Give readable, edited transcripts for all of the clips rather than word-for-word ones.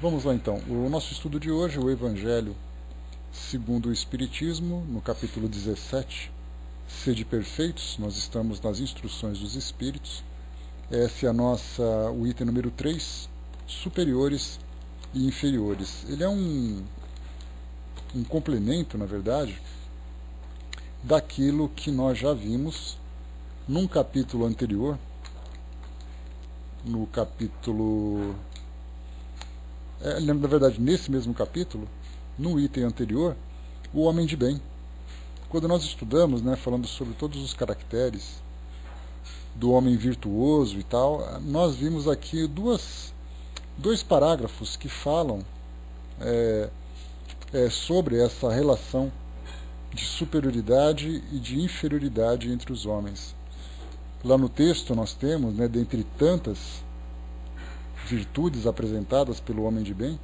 Vamos lá então. O nosso estudo de hoje é o Evangelho segundo o Espiritismo, no capítulo 17, Sede Perfeitos. Nós estamos nas Instruções dos Espíritos. Esse é o item número 3, Superiores e Inferiores. Ele é um complemento, na verdade, daquilo que nós já vimos num capítulo anterior, no capítulo... na verdade, nesse mesmo capítulo, no item anterior, o homem de bem. Quando nós estudamos, falando sobre todos os caracteres do homem virtuoso e tal, nós vimos aqui dois parágrafos que falam sobre essa relação de superioridade e de inferioridade entre os homens. Lá no texto nós temos, dentre tantas virtudes apresentadas pelo homem de bem,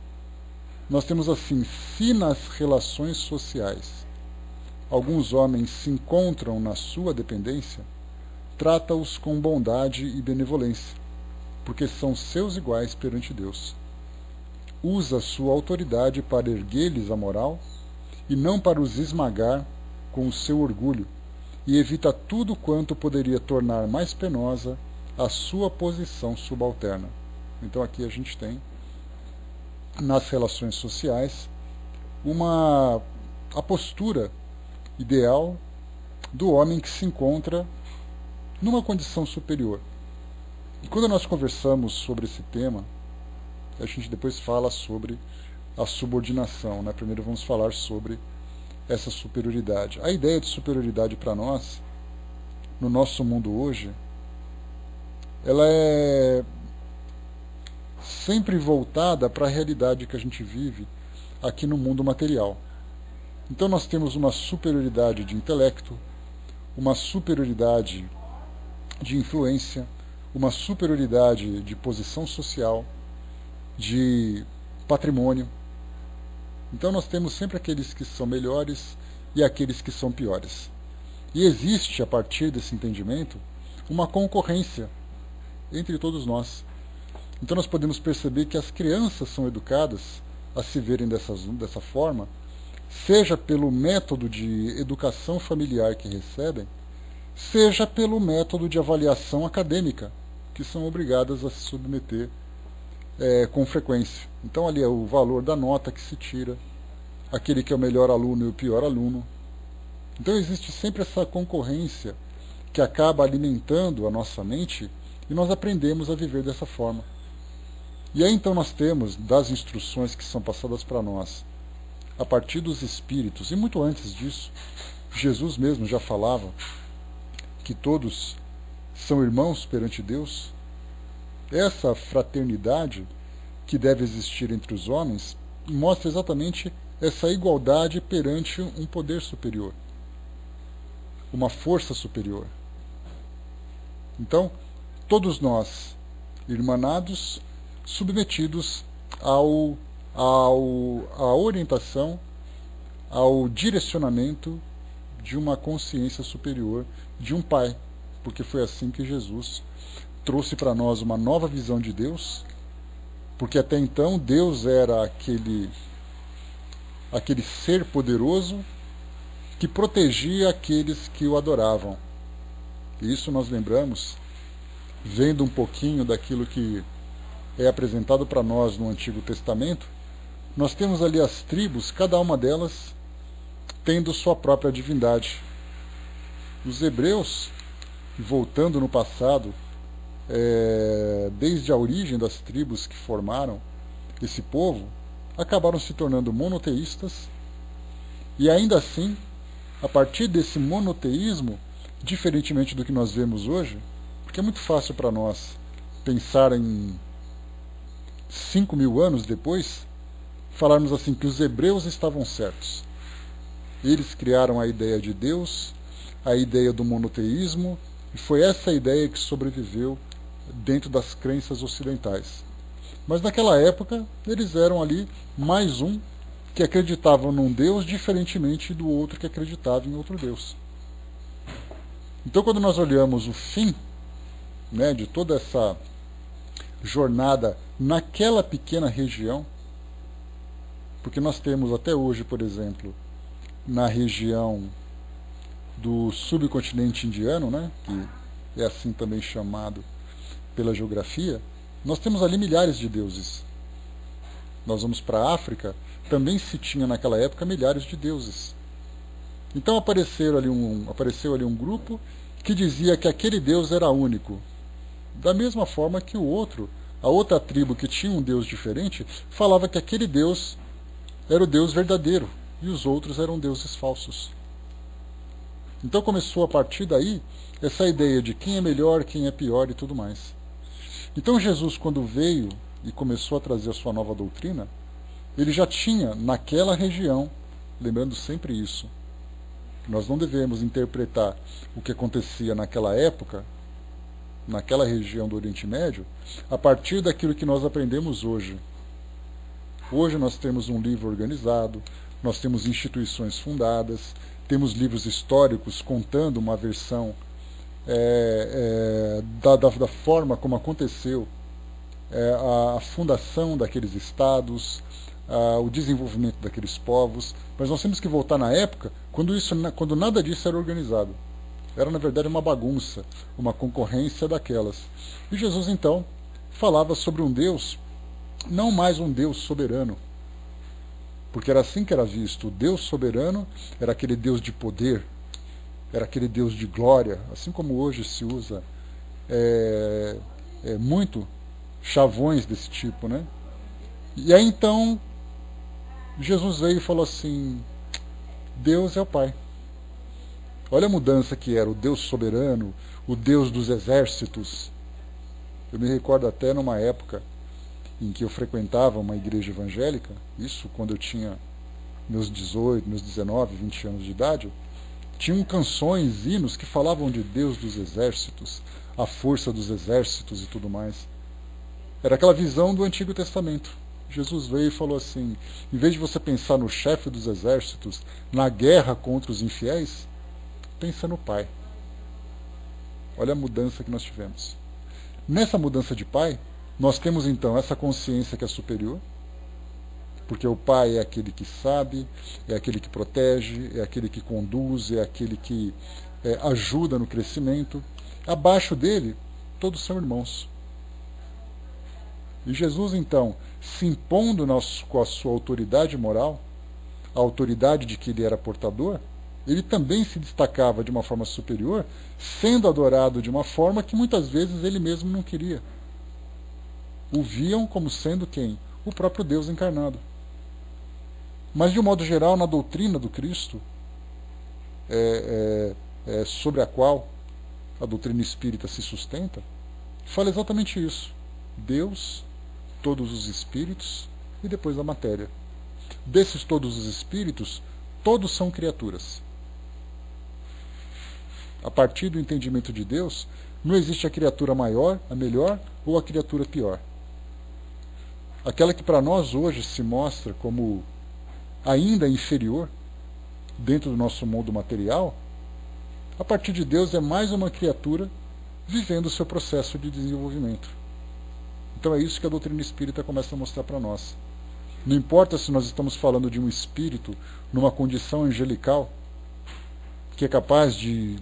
nós temos assim: se nas relações sociais alguns homens se encontram na sua dependência, trata-os com bondade e benevolência, porque são seus iguais perante Deus. Usa sua autoridade para erguer-lhes a moral e não para os esmagar com o seu orgulho, e evita tudo quanto poderia tornar mais penosa a sua posição subalterna. Então aqui a gente tem, nas relações sociais, a postura ideal do homem que se encontra numa condição superior. E quando nós conversamos sobre esse tema, a gente depois fala sobre a subordinação. Primeiro vamos falar sobre essa superioridade. A ideia de superioridade para nós, no nosso mundo hoje, ela é sempre voltada para a realidade que a gente vive aqui no mundo material. Então nós temos uma superioridade de intelecto, uma superioridade de influência, uma superioridade de posição social, de patrimônio. Então nós temos sempre aqueles que são melhores e aqueles que são piores. E existe, a partir desse entendimento, uma concorrência entre todos nós. Então nós podemos perceber que as crianças são educadas a se verem dessa forma, seja pelo método de educação familiar que recebem, seja pelo método de avaliação acadêmica, que são obrigadas a se submeter com frequência. Então ali é o valor da nota que se tira, aquele que é o melhor aluno e o pior aluno. Então existe sempre essa concorrência que acaba alimentando a nossa mente e nós aprendemos a viver dessa forma. E aí então nós temos, das instruções que são passadas para nós, a partir dos Espíritos, e muito antes disso, Jesus mesmo já falava que todos são irmãos perante Deus. Essa fraternidade que deve existir entre os homens mostra exatamente essa igualdade perante um poder superior, uma força superior. Então, todos nós, irmanados, submetidos à orientação, ao direcionamento de uma consciência superior, de um Pai, porque foi assim que Jesus trouxe para nós uma nova visão de Deus, porque até então Deus era aquele ser poderoso que protegia aqueles que o adoravam. E isso nós lembramos, vendo um pouquinho daquilo que é apresentado para nós no Antigo Testamento. Nós temos ali as tribos, cada uma delas tendo sua própria divindade. Os hebreus, voltando no passado, desde a origem das tribos que formaram esse povo, acabaram se tornando monoteístas, e ainda assim, a partir desse monoteísmo, diferentemente do que nós vemos hoje, porque é muito fácil para nós pensar em 5.000 anos depois, falarmos assim que os hebreus estavam certos. Eles criaram a ideia de Deus, a ideia do monoteísmo, e foi essa ideia que sobreviveu dentro das crenças ocidentais. Mas naquela época, eles eram ali mais um que acreditava num Deus diferentemente do outro que acreditava em outro Deus. Então, quando nós olhamos o fim de toda essa jornada naquela pequena região, Porque nós temos até hoje, por exemplo, na região do subcontinente indiano, né, que é assim também chamado pela geografia, nós temos ali milhares de deuses. Nós vamos para a África, também se tinha naquela época milhares de deuses. Então apareceu ali um grupo que dizia que aquele Deus era único. Da mesma forma que a outra tribo que tinha um Deus diferente, falava que aquele Deus era o Deus verdadeiro e os outros eram deuses falsos. Então começou a partir daí essa ideia de quem é melhor, quem é pior e tudo mais. Então Jesus, quando veio e começou a trazer a sua nova doutrina, ele já tinha naquela região, lembrando sempre isso, que nós não devemos interpretar o que acontecia naquela época, naquela região do Oriente Médio, a partir daquilo que nós aprendemos hoje. Hoje nós temos um livro organizado, nós temos instituições fundadas, temos livros históricos contando uma versão da forma como aconteceu a fundação daqueles estados, o desenvolvimento daqueles povos, mas nós temos que voltar na época quando nada disso era organizado. Era, na verdade, uma bagunça, uma concorrência daquelas. E Jesus, então, falava sobre um Deus, não mais um Deus soberano, porque era assim que era visto. O Deus soberano era aquele Deus de poder, era aquele Deus de glória, assim como hoje se usa muito chavões desse tipo, né? E aí então Jesus veio e falou assim: Deus é o Pai. Olha a mudança que era, o Deus soberano, o Deus dos exércitos. Eu me recordo até numa época em que eu frequentava uma igreja evangélica, isso quando eu tinha meus 18, meus 19, 20 anos de idade, tinham canções, hinos que falavam de Deus dos exércitos, a força dos exércitos e tudo mais. Era aquela visão do Antigo Testamento. Jesus veio e falou assim: em vez de você pensar no chefe dos exércitos, na guerra contra os infiéis, pensa no Pai. Olha a mudança que nós tivemos. Nessa mudança de Pai, nós temos então essa consciência que é superior, porque o Pai é aquele que sabe, é aquele que protege, é aquele que conduz, é aquele que ajuda no crescimento. Abaixo dele, todos são irmãos. E Jesus, então, se impondo com a sua autoridade moral, a autoridade de que ele era portador, ele também se destacava de uma forma superior, sendo adorado de uma forma que muitas vezes ele mesmo não queria. O viam como sendo quem? O próprio Deus encarnado. Mas, de um modo geral, na doutrina do Cristo, sobre a qual a doutrina espírita se sustenta, fala exatamente isso. Deus, todos os espíritos e depois a matéria. Desses todos os espíritos, todos são criaturas. A partir do entendimento de Deus, não existe a criatura maior, a melhor, ou a criatura pior. Aquela que para nós hoje se mostra como ainda inferior dentro do nosso mundo material, a partir de Deus é mais uma criatura vivendo o seu processo de desenvolvimento. Então é isso que a doutrina espírita começa a mostrar para nós. Não importa se nós estamos falando de um espírito numa condição angelical, que é capaz de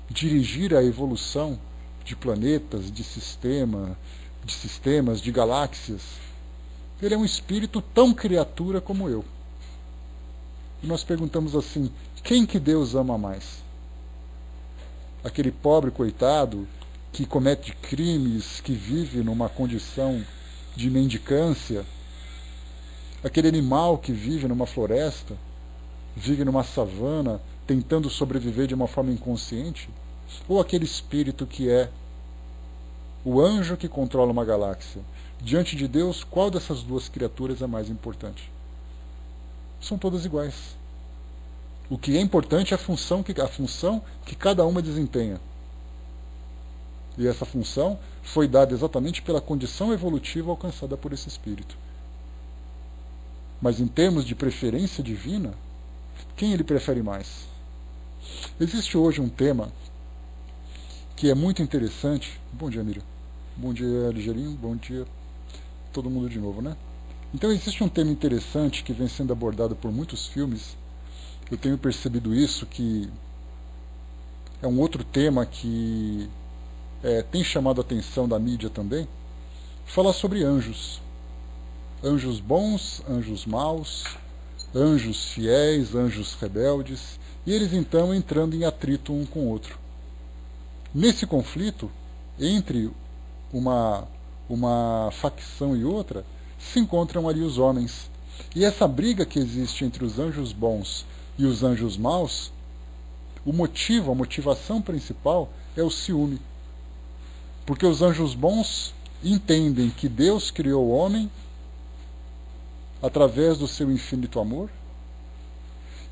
dirigir a evolução de planetas, de sistemas, de galáxias. Ele é um espírito tão criatura como eu. E nós perguntamos assim: quem que Deus ama mais? Aquele pobre coitado que comete crimes, que vive numa condição de mendicância? Aquele animal que vive numa floresta, vive numa savana, tentando sobreviver de uma forma inconsciente? Ou aquele espírito que é o anjo que controla uma galáxia? Diante de Deus, qual dessas duas criaturas é mais importante? São todas iguais. O que é importante é a função que cada uma desempenha. E essa função foi dada exatamente pela condição evolutiva alcançada por esse espírito. Mas em termos de preferência divina, quem ele prefere mais? Existe hoje um tema que é muito interessante. Bom dia, Miriam. Bom dia, Ligeirinho. Bom dia, todo mundo de novo, né? Então existe um tema interessante que vem sendo abordado por muitos filmes. Eu tenho percebido isso, que é um outro tema que tem chamado a atenção da mídia também. Falar sobre anjos. Anjos bons, anjos maus, anjos fiéis, anjos rebeldes, e eles então entrando em atrito um com o outro. Nesse conflito, entre uma facção e outra, se encontram ali os homens. E essa briga que existe entre os anjos bons e os anjos maus, o motivo, a motivação principal é o ciúme. Porque os anjos bons entendem que Deus criou o homem através do seu infinito amor,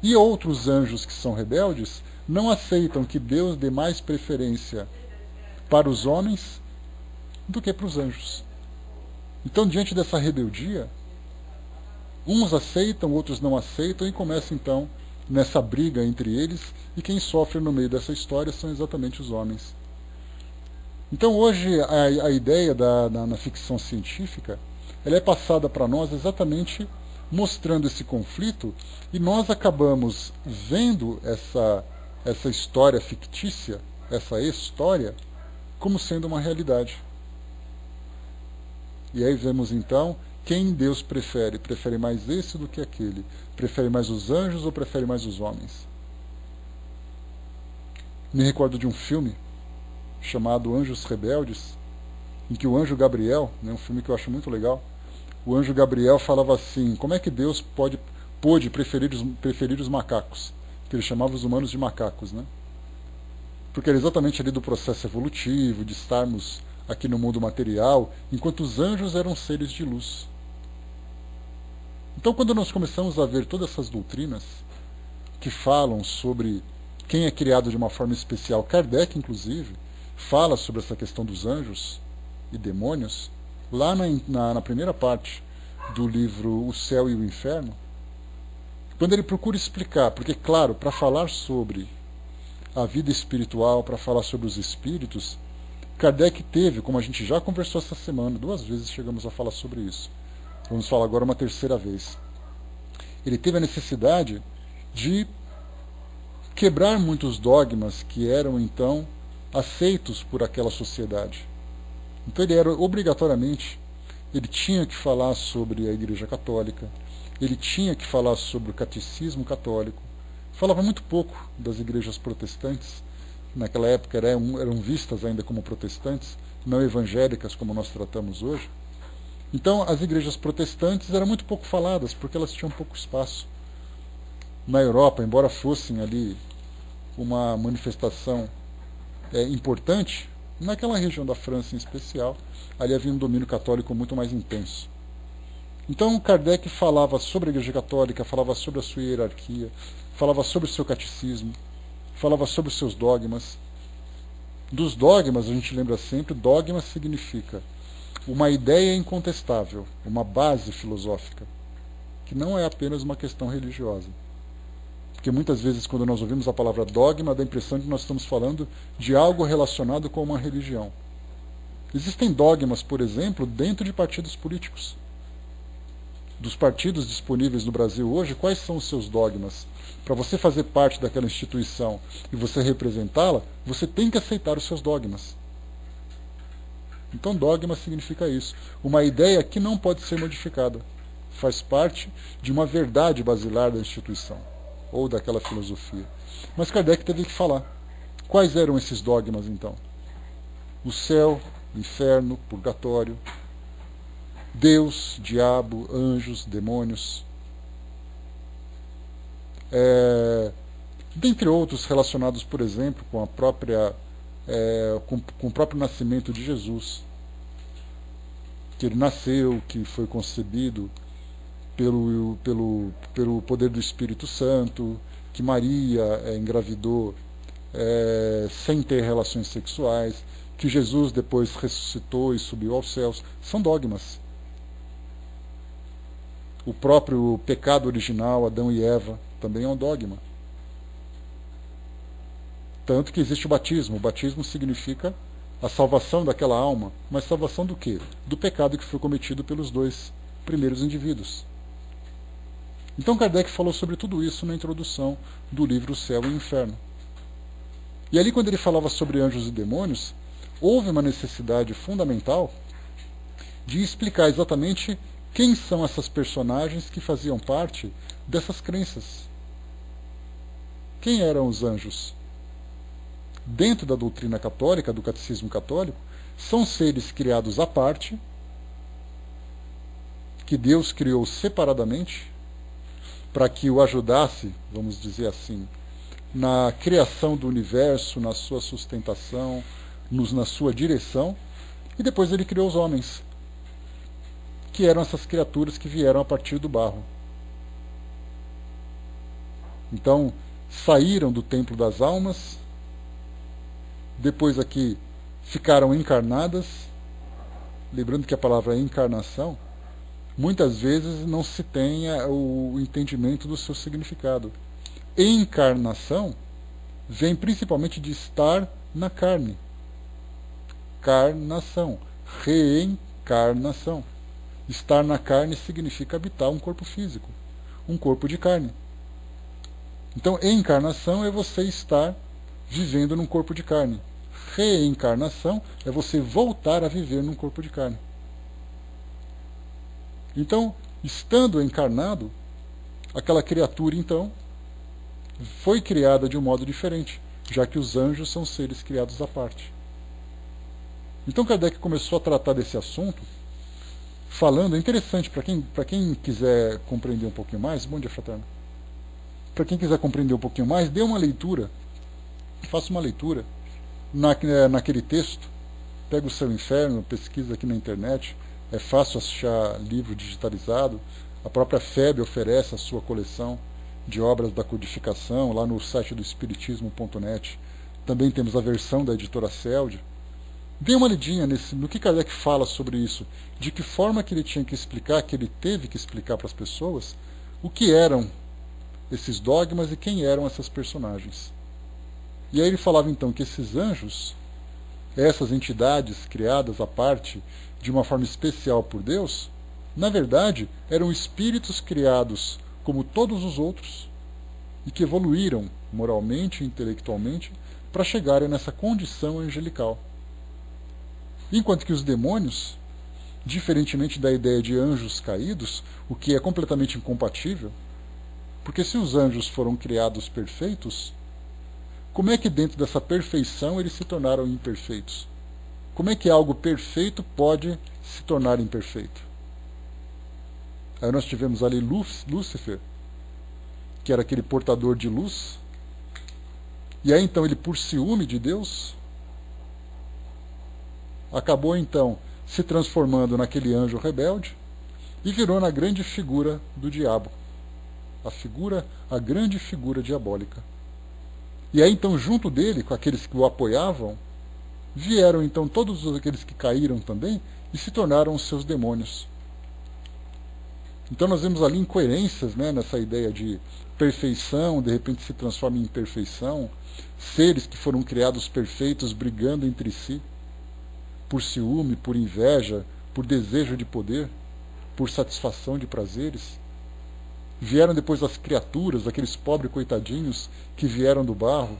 e outros anjos que são rebeldes não aceitam que Deus dê mais preferência para os homens do que para os anjos. Então, diante dessa rebeldia, uns aceitam, outros não aceitam, e começa então nessa briga entre eles, e quem sofre no meio dessa história são exatamente os homens. Então hoje a ideia na ficção científica, ela é passada para nós exatamente mostrando esse conflito, e nós acabamos vendo essa história fictícia, essa história, como sendo uma realidade. E aí vemos então quem Deus prefere. Prefere mais esse do que aquele? Prefere mais os anjos ou prefere mais os homens? Me recordo de um filme chamado Anjos Rebeldes, em que o anjo Gabriel, um filme que eu acho muito legal, o anjo Gabriel falava assim: como é que Deus pôde preferir os macacos? Que ele chamava os humanos de macacos, né? Porque era exatamente ali do processo evolutivo, de estarmos aqui no mundo material, enquanto os anjos eram seres de luz. Então, quando nós começamos a ver todas essas doutrinas que falam sobre quem é criado de uma forma especial, Kardec, inclusive, fala sobre essa questão dos anjos e demônios, lá na primeira parte do livro O Céu e o Inferno, quando ele procura explicar, porque, claro, para falar sobre a vida espiritual, para falar sobre os espíritos, Kardec teve, como a gente já conversou essa semana, 2 vezes chegamos a falar sobre isso, vamos falar agora uma terceira vez, ele teve a necessidade de quebrar muitos dogmas que eram então aceitos por aquela sociedade. Então ele era obrigatoriamente, ele tinha que falar sobre a Igreja Católica, ele tinha que falar sobre o catecismo católico, falava muito pouco das igrejas protestantes, naquela época eram vistas ainda como protestantes, não evangélicas como nós tratamos hoje. Então as igrejas protestantes eram muito pouco faladas, porque elas tinham pouco espaço. Na Europa, embora fossem ali uma manifestação importante, naquela região da França em especial, ali havia um domínio católico muito mais intenso. Então Kardec falava sobre a Igreja Católica, falava sobre a sua hierarquia, falava sobre o seu catecismo, falava sobre os seus dogmas. Dos dogmas, a gente lembra sempre, dogma significa uma ideia incontestável, uma base filosófica, que não é apenas uma questão religiosa. Porque muitas vezes, quando nós ouvimos a palavra dogma, dá a impressão de que nós estamos falando de algo relacionado com uma religião. Existem dogmas, por exemplo, dentro de partidos políticos. Dos partidos disponíveis no Brasil hoje, quais são os seus dogmas? Para você fazer parte daquela instituição e você representá-la, você tem que aceitar os seus dogmas. Então, dogma significa isso. Uma ideia que não pode ser modificada. Faz parte de uma verdade basilar da instituição ou daquela filosofia. Mas Kardec teve que falar. Quais eram esses dogmas, então? O céu, inferno, purgatório, Deus, diabo, anjos, demônios, dentre outros relacionados, por exemplo, com o próprio nascimento de Jesus, que ele nasceu, que foi concebido pelo poder do Espírito Santo, que Maria engravidou sem ter relações sexuais, que Jesus depois ressuscitou e subiu aos céus. São dogmas. O próprio pecado original, Adão e Eva, também é um dogma. Tanto que existe o batismo. O batismo significa a salvação daquela alma. Mas salvação do quê? Do pecado que foi cometido pelos dois. primeiros indivíduos. Então Kardec falou sobre tudo isso na introdução do livro Céu e Inferno. E ali, quando ele falava sobre anjos e demônios, houve uma necessidade fundamental de explicar exatamente quem são essas personagens que faziam parte dessas crenças. Quem eram os anjos? Dentro da doutrina católica, do catecismo católico, são seres criados à parte, que Deus criou separadamente, para que o ajudasse, vamos dizer assim, na criação do universo, na sua sustentação, na sua direção, e depois ele criou os homens, que eram essas criaturas que vieram a partir do barro. Então, saíram do templo das almas, depois aqui ficaram encarnadas, lembrando que a palavra encarnação, muitas vezes não se tem o entendimento do seu significado. Encarnação vem principalmente de estar na carne. Carnação, reencarnação. Estar na carne significa habitar um corpo físico, um corpo de carne. Então, encarnação é você estar vivendo num corpo de carne. Reencarnação é você voltar a viver num corpo de carne. Então, estando encarnado, aquela criatura, então, foi criada de um modo diferente, já que os anjos são seres criados à parte. Então, Kardec começou a tratar desse assunto, falando, é interessante, para quem quiser compreender um pouquinho mais, bom dia, fraterno. Para quem quiser compreender um pouquinho mais, dê uma leitura, faça uma leitura naquele texto, pega o Seu Inferno, pesquisa aqui na internet, é fácil achar livro digitalizado, a própria FEB oferece a sua coleção de obras da codificação, lá no site do espiritismo.net, também temos a versão da editora Celde. Dê uma lidinha no que Kardec fala sobre isso, de que forma que ele tinha que explicar, que ele teve que explicar para as pessoas, o que eram esses dogmas e quem eram essas personagens. E aí ele falava então que esses anjos, essas entidades criadas à parte de uma forma especial por Deus, na verdade eram espíritos criados como todos os outros e que evoluíram moralmente e intelectualmente para chegarem nessa condição angelical. Enquanto que os demônios, diferentemente da ideia de anjos caídos, o que é completamente incompatível, porque se os anjos foram criados perfeitos, como é que dentro dessa perfeição eles se tornaram imperfeitos? Como é que algo perfeito pode se tornar imperfeito? Aí nós tivemos ali Lúcifer, que era aquele portador de luz, e aí então ele, por ciúme de Deus, acabou então se transformando naquele anjo rebelde e virou na grande figura do diabo, a grande figura diabólica. E aí então junto dele, com aqueles que o apoiavam, vieram então todos aqueles que caíram também e se tornaram os seus demônios. Então nós vemos ali incoerências, né, nessa ideia de perfeição, de repente se transforma em imperfeição, seres que foram criados perfeitos brigando entre si, por ciúme, por inveja, por desejo de poder, por satisfação de prazeres. Vieram depois as criaturas, aqueles pobres coitadinhos que vieram do barro,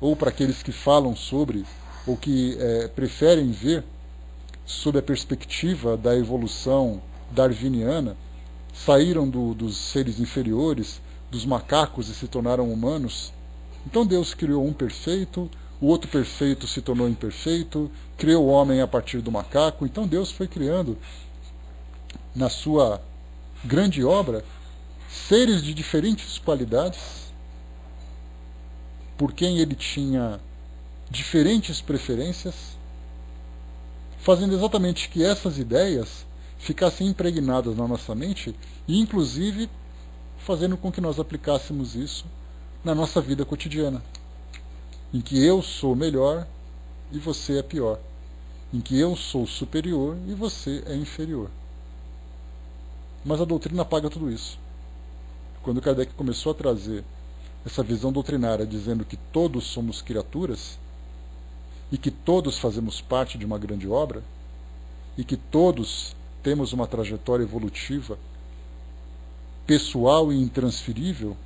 ou para aqueles que falam sobre, ou que preferem ver sob a perspectiva da evolução darwiniana, saíram dos seres inferiores, dos macacos e se tornaram humanos. Então Deus criou um perfeito, o outro perfeito se tornou imperfeito, criou o homem a partir do macaco. Então Deus foi criando, na sua grande obra, seres de diferentes qualidades, por quem ele tinha diferentes preferências, fazendo exatamente que essas ideias ficassem impregnadas na nossa mente e, inclusive, fazendo com que nós aplicássemos isso na nossa vida cotidiana, em que eu sou melhor e você é pior, em que eu sou superior e você é inferior. Mas a doutrina apaga tudo isso. Quando Kardec começou a trazer essa visão doutrinária dizendo que todos somos criaturas e que todos fazemos parte de uma grande obra e que todos temos uma trajetória evolutiva pessoal e intransferível,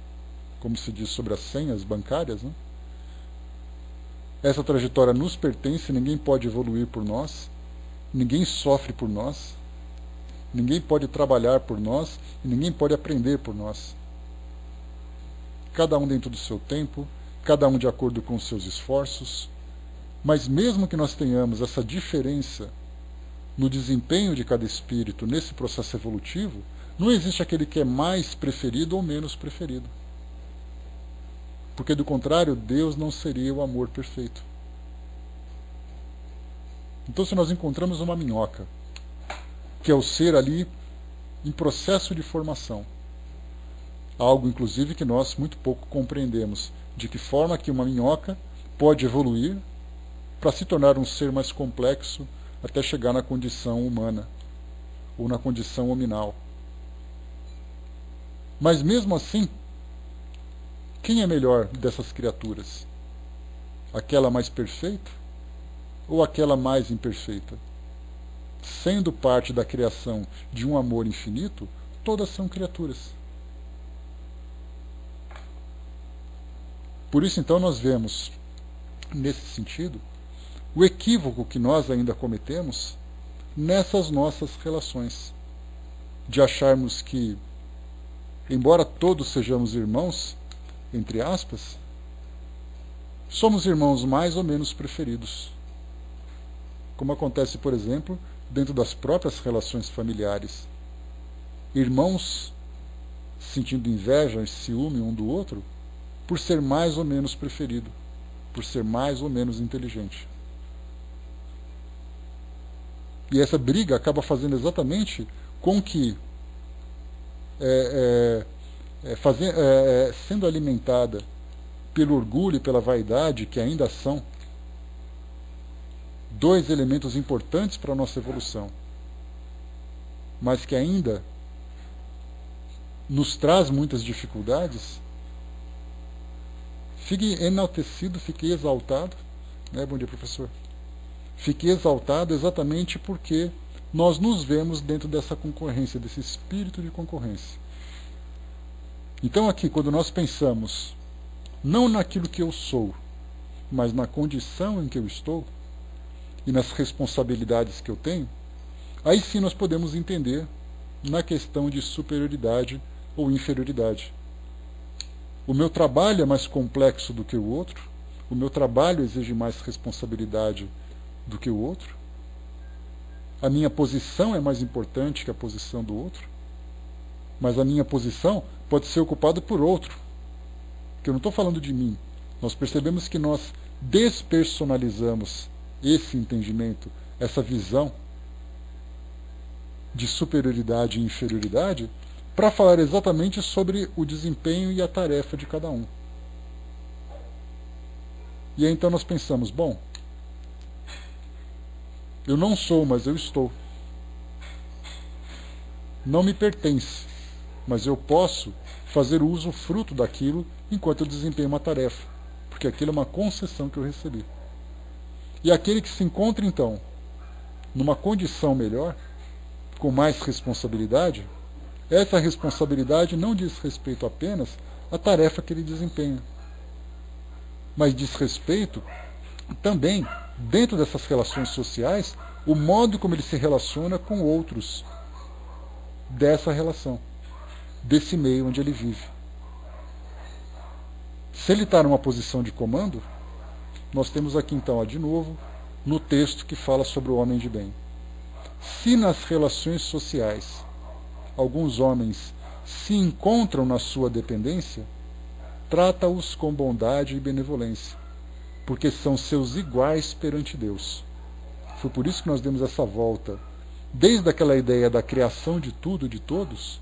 como se diz sobre as senhas bancárias, né? Essa trajetória nos pertence, ninguém pode evoluir por nós, ninguém sofre por nós, ninguém pode trabalhar por nós e ninguém pode aprender por nós. Cada um dentro do seu tempo, cada um de acordo com os seus esforços, mas mesmo que nós tenhamos essa diferença no desempenho de cada espírito nesse processo evolutivo, não existe aquele que é mais preferido ou menos preferido. Porque, do contrário, Deus não seria o amor perfeito. Então, se nós encontramos uma minhoca, que é o ser ali em processo de formação, algo, inclusive, que nós muito pouco compreendemos, de que forma que uma minhoca pode evoluir para se tornar um ser mais complexo até chegar na condição humana, ou na condição hominal. Mas, mesmo assim, quem é melhor dessas criaturas? Aquela mais perfeita ou aquela mais imperfeita? Sendo parte da criação de um amor infinito, todas são criaturas. Por isso, então, nós vemos, nesse sentido, o equívoco que nós ainda cometemos nessas nossas relações, de acharmos que, embora todos sejamos irmãos, entre aspas, somos irmãos mais ou menos preferidos. Como acontece, por exemplo, dentro das próprias relações familiares. Irmãos sentindo inveja e ciúme um do outro por ser mais ou menos preferido, por ser mais ou menos inteligente. E essa briga acaba fazendo exatamente com que sendo alimentada pelo orgulho e pela vaidade, que ainda são dois elementos importantes para a nossa evolução, mas que ainda nos traz muitas dificuldades, fiquei enaltecido, fiquei exaltado, né? Bom dia, professor. Fiquei exaltado exatamente porque nós nos vemos dentro dessa concorrência, desse espírito de concorrência. Então aqui, quando nós pensamos não naquilo que eu sou, mas na condição em que eu estou e nas responsabilidades que eu tenho, aí sim nós podemos entender na questão de superioridade ou inferioridade. O meu trabalho é mais complexo do que o outro, o meu trabalho exige mais responsabilidade do que o outro, a minha posição é mais importante que a posição do outro, mas a minha posição pode ser ocupada por outro, que eu não estou falando de mim. Nós percebemos que nós despersonalizamos esse entendimento, essa visão de superioridade e inferioridade, para falar exatamente sobre o desempenho e a tarefa de cada um. E aí então nós pensamos, bom, eu não sou, mas eu estou. Não me pertence, mas eu posso fazer uso fruto daquilo enquanto eu desempenho uma tarefa, porque aquilo é uma concessão que eu recebi. E aquele que se encontra, então, numa condição melhor, com mais responsabilidade, essa responsabilidade não diz respeito apenas à tarefa que ele desempenha, mas diz respeito também, dentro dessas relações sociais, o modo como ele se relaciona com outros dessa relação, desse meio onde ele vive. Se ele está numa posição de comando, nós temos aqui então, de novo, no texto que fala sobre o homem de bem. Se nas relações sociais alguns homens se encontram na sua dependência, trata-os com bondade e benevolência, porque são seus iguais perante Deus. Foi por isso que nós demos essa volta, desde aquela ideia da criação de tudo e de todos,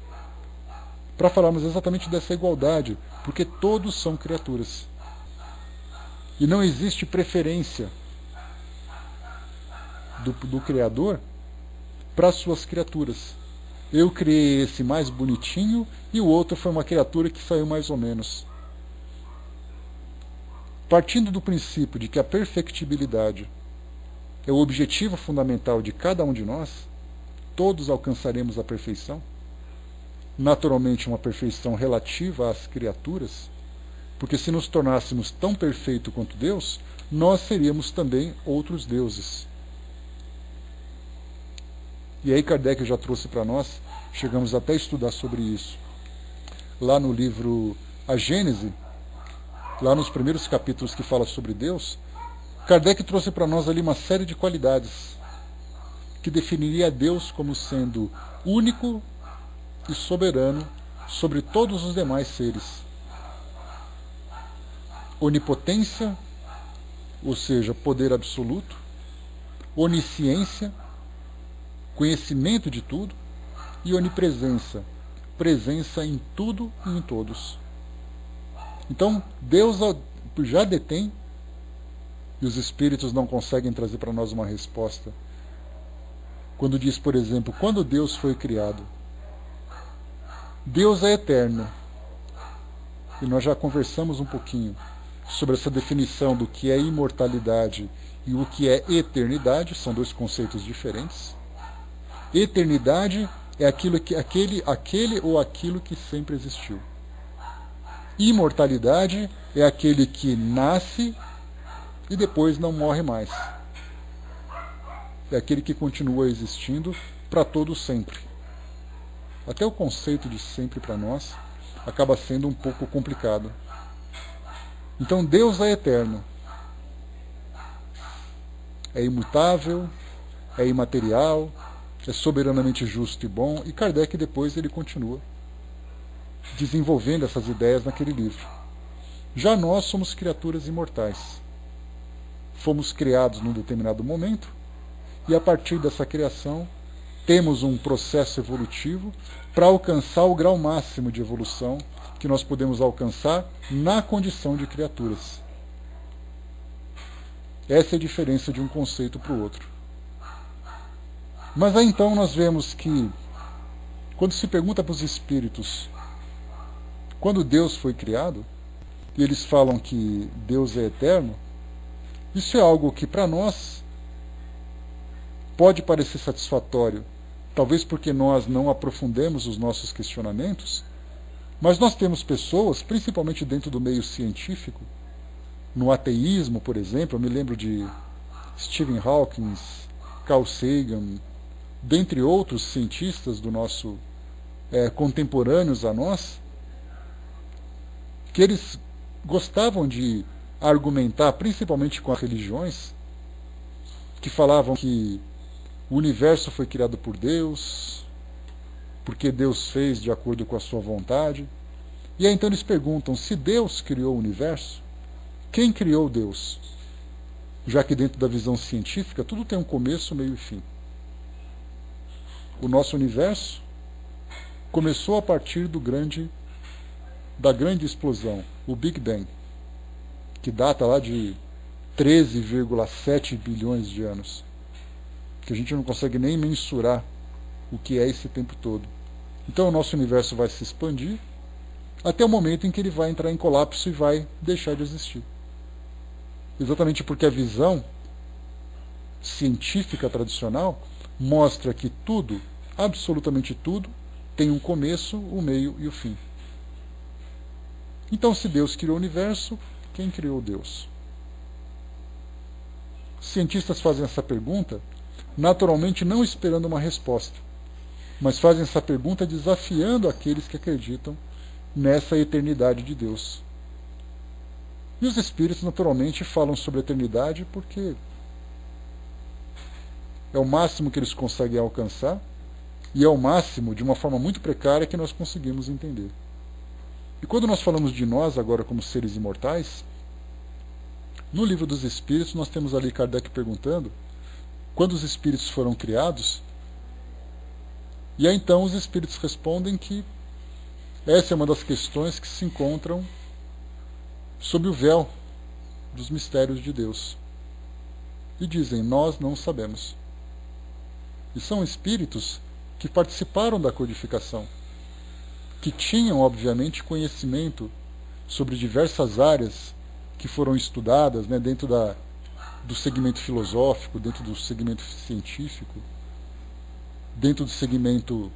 para falarmos exatamente dessa igualdade, porque todos são criaturas. E não existe preferência do Criador para as suas criaturas. Eu criei esse mais bonitinho e o outro foi uma criatura que saiu mais ou menos. Partindo do princípio de que a perfectibilidade é o objetivo fundamental de cada um de nós, todos alcançaremos a perfeição? Naturalmente, uma perfeição relativa às criaturas, porque se nos tornássemos tão perfeitos quanto Deus, nós seríamos também outros deuses. E aí Kardec já trouxe para nós, chegamos até a estudar sobre isso. Lá no livro A Gênese, lá nos primeiros capítulos que fala sobre Deus, Kardec trouxe para nós ali uma série de qualidades que definiria Deus como sendo único e soberano sobre todos os demais seres. Onipotência, ou seja, poder absoluto, onisciência, conhecimento de tudo, e onipresença, presença em tudo e em todos. Então, Deus já detém, e os espíritos não conseguem trazer para nós uma resposta. Quando diz, por exemplo, quando Deus foi criado? Deus é eterno. E nós já conversamos um pouquinho sobre essa definição do que é imortalidade e o que é eternidade, são dois conceitos diferentes. Eternidade é aquele ou aquilo que sempre existiu. Imortalidade é aquele que nasce e depois não morre mais. É aquele que continua existindo para todo sempre. Até o conceito de sempre para nós acaba sendo um pouco complicado. Então Deus é eterno. É imutável, é imaterial, é soberanamente justo e bom, e Kardec depois ele continua desenvolvendo essas ideias naquele livro. Já nós somos criaturas imortais. Fomos criados num determinado momento, e a partir dessa criação temos um processo evolutivo para alcançar o grau máximo de evolução que nós podemos alcançar na condição de criaturas. Essa é a diferença de um conceito para o outro. Mas aí então nós vemos que, quando se pergunta para os espíritos quando Deus foi criado, e eles falam que Deus é eterno, isso é algo que para nós pode parecer satisfatório, talvez porque nós não aprofundemos os nossos questionamentos, mas nós temos pessoas, principalmente dentro do meio científico, no ateísmo, por exemplo, eu me lembro de Stephen Hawking, Carl Sagan, dentre outros cientistas do nosso contemporâneos a nós, que eles gostavam de argumentar, principalmente com as religiões, que falavam que o universo foi criado por Deus, porque Deus fez de acordo com a sua vontade. E aí então eles perguntam, se Deus criou o universo, quem criou Deus? Já que dentro da visão científica tudo tem um começo, meio e fim. O nosso universo começou a partir da grande explosão, o Big Bang, que data lá de 13,7 bilhões de anos, que a gente não consegue nem mensurar o que é esse tempo todo. Então o nosso universo vai se expandir até o momento em que ele vai entrar em colapso e vai deixar de existir. Exatamente porque a visão científica tradicional mostra que tudo, absolutamente tudo, tem um começo, um meio e o fim. Então, se Deus criou o universo, quem criou Deus? Os cientistas fazem essa pergunta, naturalmente não esperando uma resposta, mas fazem essa pergunta desafiando aqueles que acreditam nessa eternidade de Deus. E os espíritos, naturalmente, falam sobre a eternidade porque é o máximo que eles conseguem alcançar e é o máximo, de uma forma muito precária, que nós conseguimos entender. E quando nós falamos de nós agora como seres imortais, no Livro dos Espíritos nós temos ali Kardec perguntando quando os espíritos foram criados, e aí então os espíritos respondem que essa é uma das questões que se encontram sob o véu dos mistérios de Deus. E dizem, nós não sabemos. E são espíritos que participaram da codificação, que tinham, obviamente, conhecimento sobre diversas áreas que foram estudadas, né, dentro do segmento filosófico, dentro do segmento científico, dentro do segmento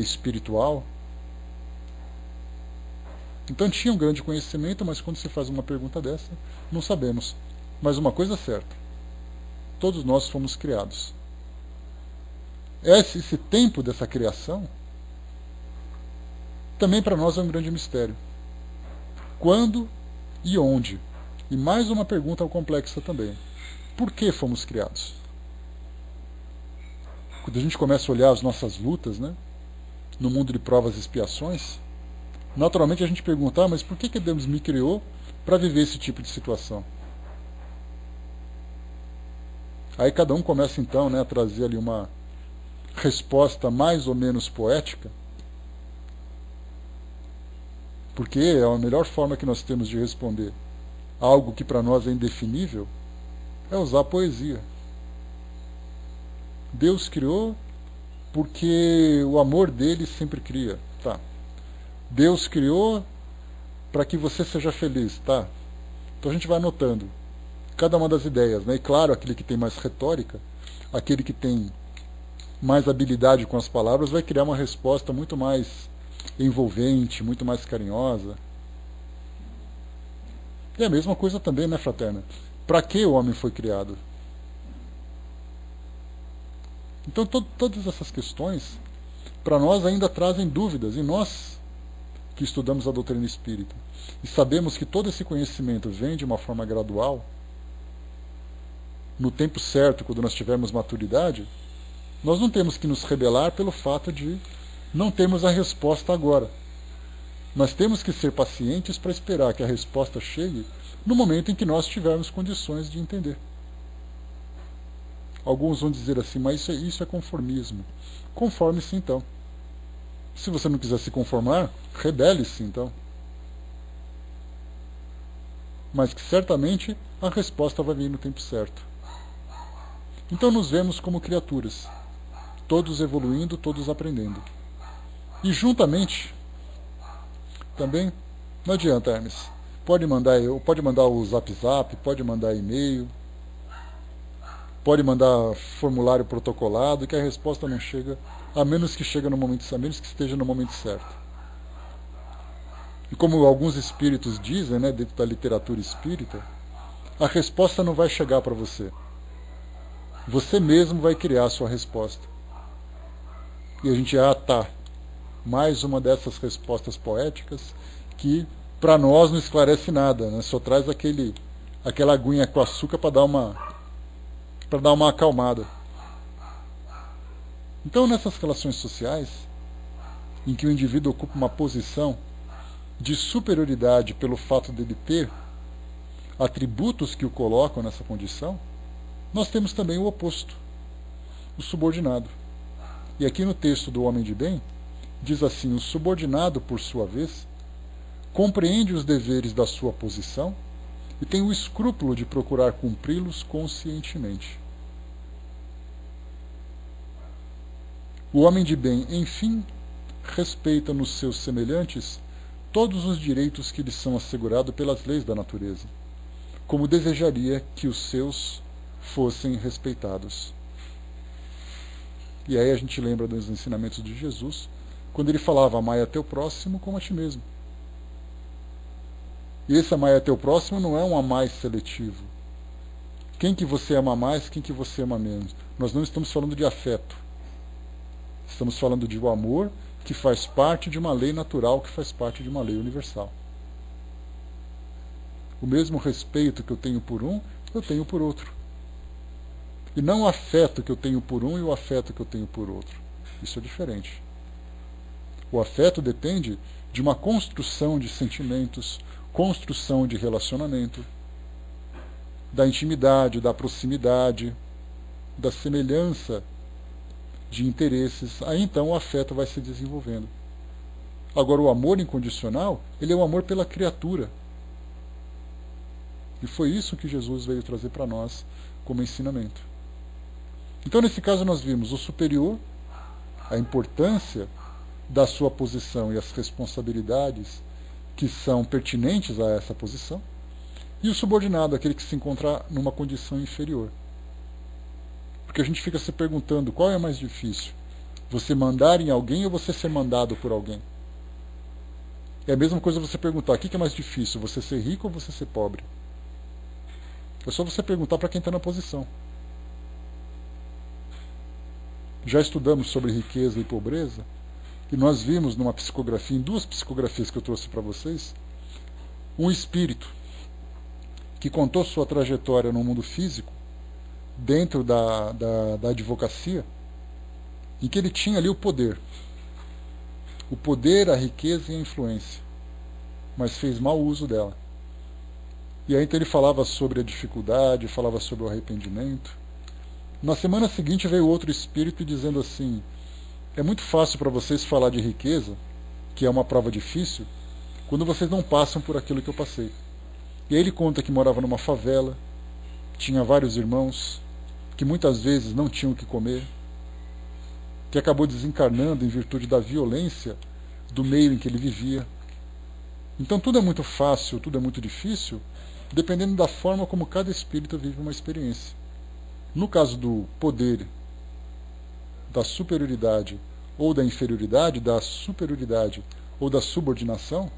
espiritual. Então tinha um grande conhecimento, mas quando se faz uma pergunta dessa, não sabemos. Mas uma coisa é certa, todos nós fomos criados. Esse tempo dessa criação, também para nós é um grande mistério. Quando e onde? E mais uma pergunta complexa também. Por que fomos criados? Quando a gente começa a olhar as nossas lutas, né, no mundo de provas e expiações, naturalmente a gente pergunta, mas por que Deus me criou para viver esse tipo de situação? Aí cada um começa então, né, a trazer ali uma resposta mais ou menos poética, porque é a melhor forma que nós temos de responder algo que para nós é indefinível, é usar a poesia. Deus criou porque o amor dele sempre cria, tá? Deus criou para que você seja feliz, tá? Então a gente vai anotando cada uma das ideias, né? E claro, aquele que tem mais retórica, aquele que tem mais habilidade com as palavras, vai criar uma resposta muito mais envolvente, muito mais carinhosa. E a mesma coisa também, né, fraterna? Para que o homem foi criado? Então todas essas questões, para nós ainda trazem dúvidas, e nós que estudamos a doutrina espírita, e sabemos que todo esse conhecimento vem de uma forma gradual, no tempo certo, quando nós tivermos maturidade, nós não temos que nos rebelar pelo fato de não termos a resposta agora. Nós temos que ser pacientes para esperar que a resposta chegue no momento em que nós tivermos condições de entender. Alguns vão dizer assim, mas isso é conformismo. Conforme-se então. Se você não quiser se conformar, rebele-se então. Mas que certamente a resposta vai vir no tempo certo. Então nos vemos como criaturas, todos evoluindo, todos aprendendo. E juntamente, também, não adianta, Hermes, pode mandar o zap, pode mandar e-mail, pode mandar formulário protocolado, que a resposta não chega, a menos que esteja no momento certo. E como alguns espíritos dizem, né, dentro da literatura espírita, a resposta não vai chegar para você. Você mesmo vai criar a sua resposta. E a gente, tá, mais uma dessas respostas poéticas que para nós não esclarece nada, né? Só traz aquela aguinha com açúcar para dar uma acalmada. Então, nessas relações sociais, em que o indivíduo ocupa uma posição de superioridade pelo fato dele ter atributos que o colocam nessa condição, nós temos também o oposto, o subordinado. E aqui no texto do Homem de Bem, diz assim, o subordinado, por sua vez, compreende os deveres da sua posição e tem o escrúpulo de procurar cumpri-los conscientemente. O homem de bem, enfim, respeita nos seus semelhantes todos os direitos que lhes são assegurados pelas leis da natureza, como desejaria que os seus fossem respeitados. E aí a gente lembra dos ensinamentos de Jesus, quando ele falava, amai a teu próximo como a ti mesmo. E esse amai a teu próximo não é um amai seletivo. Quem que você ama mais, quem que você ama menos. Nós não estamos falando de afeto. Estamos falando de um amor que faz parte de uma lei natural, que faz parte de uma lei universal. O mesmo respeito que eu tenho por um, eu tenho por outro. E não o afeto que eu tenho por um e o afeto que eu tenho por outro. Isso é diferente. O afeto depende de uma construção de sentimentos, construção de relacionamento, da intimidade, da proximidade, da semelhança de interesses. Aí então o afeto vai se desenvolvendo. Agora o amor incondicional, ele é o amor pela criatura. E foi isso que Jesus veio trazer para nós como ensinamento. Então nesse caso nós vimos o superior, a importância da sua posição e as responsabilidades que são pertinentes a essa posição, e o subordinado, aquele que se encontra numa condição inferior. Porque a gente fica se perguntando qual é mais difícil, você mandar em alguém ou você ser mandado por alguém? É a mesma coisa você perguntar, o que é mais difícil, você ser rico ou você ser pobre? É só você perguntar para quem está na posição. Já estudamos sobre riqueza e pobreza, e nós vimos numa psicografia, em 2 psicografias que eu trouxe para vocês, um espírito que contou sua trajetória no mundo físico, dentro da advocacia, em que ele tinha ali o poder, a riqueza e a influência, mas fez mau uso dela. E aí então ele falava sobre a dificuldade, falava sobre o arrependimento. Na semana seguinte veio outro espírito dizendo assim, é muito fácil para vocês falar de riqueza, que é uma prova difícil, quando vocês não passam por aquilo que eu passei. E aí ele conta que morava numa favela, tinha vários irmãos, que muitas vezes não tinham o que comer, que acabou desencarnando em virtude da violência do meio em que ele vivia. Então tudo é muito fácil, tudo é muito difícil, dependendo da forma como cada espírito vive uma experiência. No caso do poder, da superioridade ou da inferioridade, da superioridade ou da subordinação,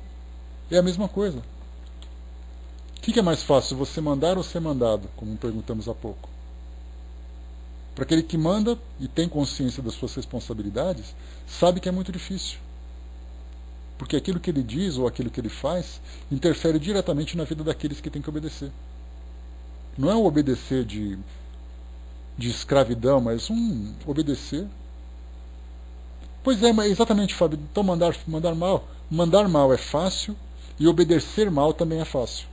é a mesma coisa. O que é mais fácil, você mandar ou ser mandado, como perguntamos há pouco? Para aquele que manda e tem consciência das suas responsabilidades, sabe que é muito difícil. Porque aquilo que ele diz ou aquilo que ele faz interfere diretamente na vida daqueles que têm que obedecer. Não é um obedecer de escravidão, mas um obedecer. Pois é, mas exatamente, Fábio. Então mandar mal é fácil e obedecer mal também é fácil.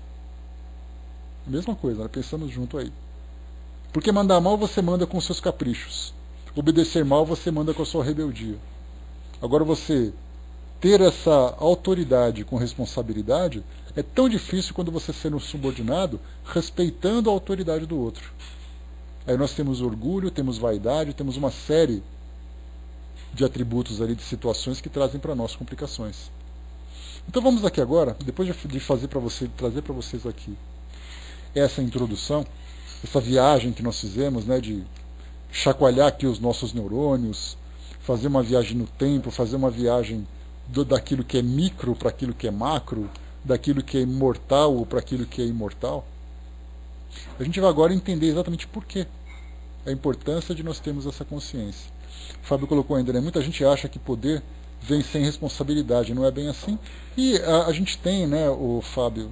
A mesma coisa, né? Pensamos junto aí. Porque mandar mal você manda com seus caprichos. Obedecer mal você manda com a sua rebeldia. Agora você ter essa autoridade com responsabilidade é tão difícil quando você sendo subordinado, respeitando a autoridade do outro. Aí nós temos orgulho, temos vaidade, temos uma série de atributos ali, de situações que trazem para nós complicações. Então vamos aqui agora, depois de trazer para vocês aqui essa introdução, essa viagem que nós fizemos, né, de chacoalhar aqui os nossos neurônios, fazer uma viagem no tempo, fazer uma viagem daquilo que é micro para aquilo que é macro, daquilo que é imortal para aquilo que é imortal. A gente vai agora entender exatamente por quê, a importância de nós termos essa consciência. O Fábio colocou ainda, né? Muita gente acha que poder vem sem responsabilidade, não é bem assim. E a gente tem, né, o Fábio,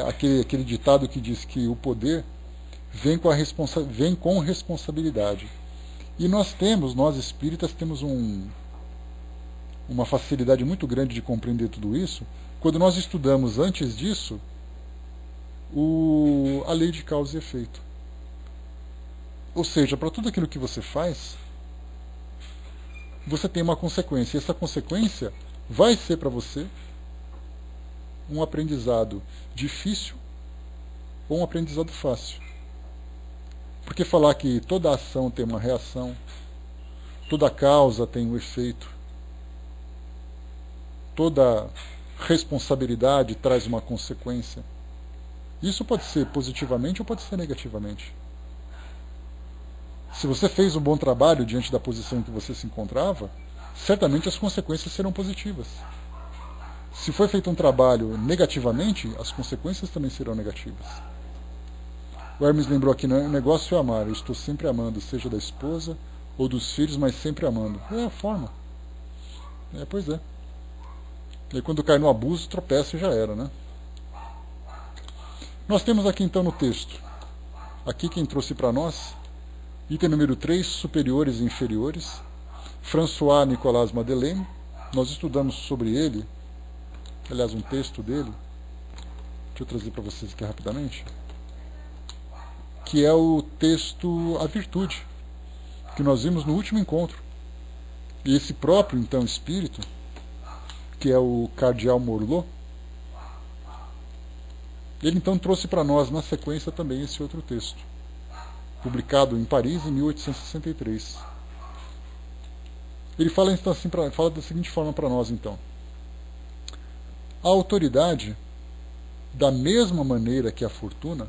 aquele ditado que diz que o poder vem com responsabilidade. E nós espíritas, temos uma facilidade muito grande de compreender tudo isso, quando nós estudamos antes disso a lei de causa e efeito. Ou seja, para tudo aquilo que você faz, você tem uma consequência. E essa consequência vai ser para você um aprendizado difícil ou um aprendizado fácil. Porque falar que toda ação tem uma reação, toda causa tem um efeito, toda responsabilidade traz uma consequência, isso pode ser positivamente ou pode ser negativamente. Se você fez um bom trabalho diante da posição em que você se encontrava, certamente as consequências serão positivas. Se foi feito um trabalho negativamente, as consequências também serão negativas. O Hermes lembrou aqui, o negócio é amar, eu estou sempre amando, seja da esposa ou dos filhos, mas sempre amando. É a forma. Pois é. E aí, quando cai no abuso, tropeça e já era, né? Nós temos aqui então no texto, aqui quem trouxe para nós, item número 3, superiores e inferiores, François Nicolas Madeleine. Nós estudamos sobre ele, aliás, um texto dele, deixa eu trazer para vocês aqui rapidamente, que é o texto A Virtude, que nós vimos no último encontro. E esse próprio, então, espírito, que é o Cardeal Morlot, ele então trouxe para nós, na sequência, também esse outro texto, publicado em Paris em 1863. Ele fala, então, assim, fala da seguinte forma para nós, então. A autoridade, da mesma maneira que a fortuna,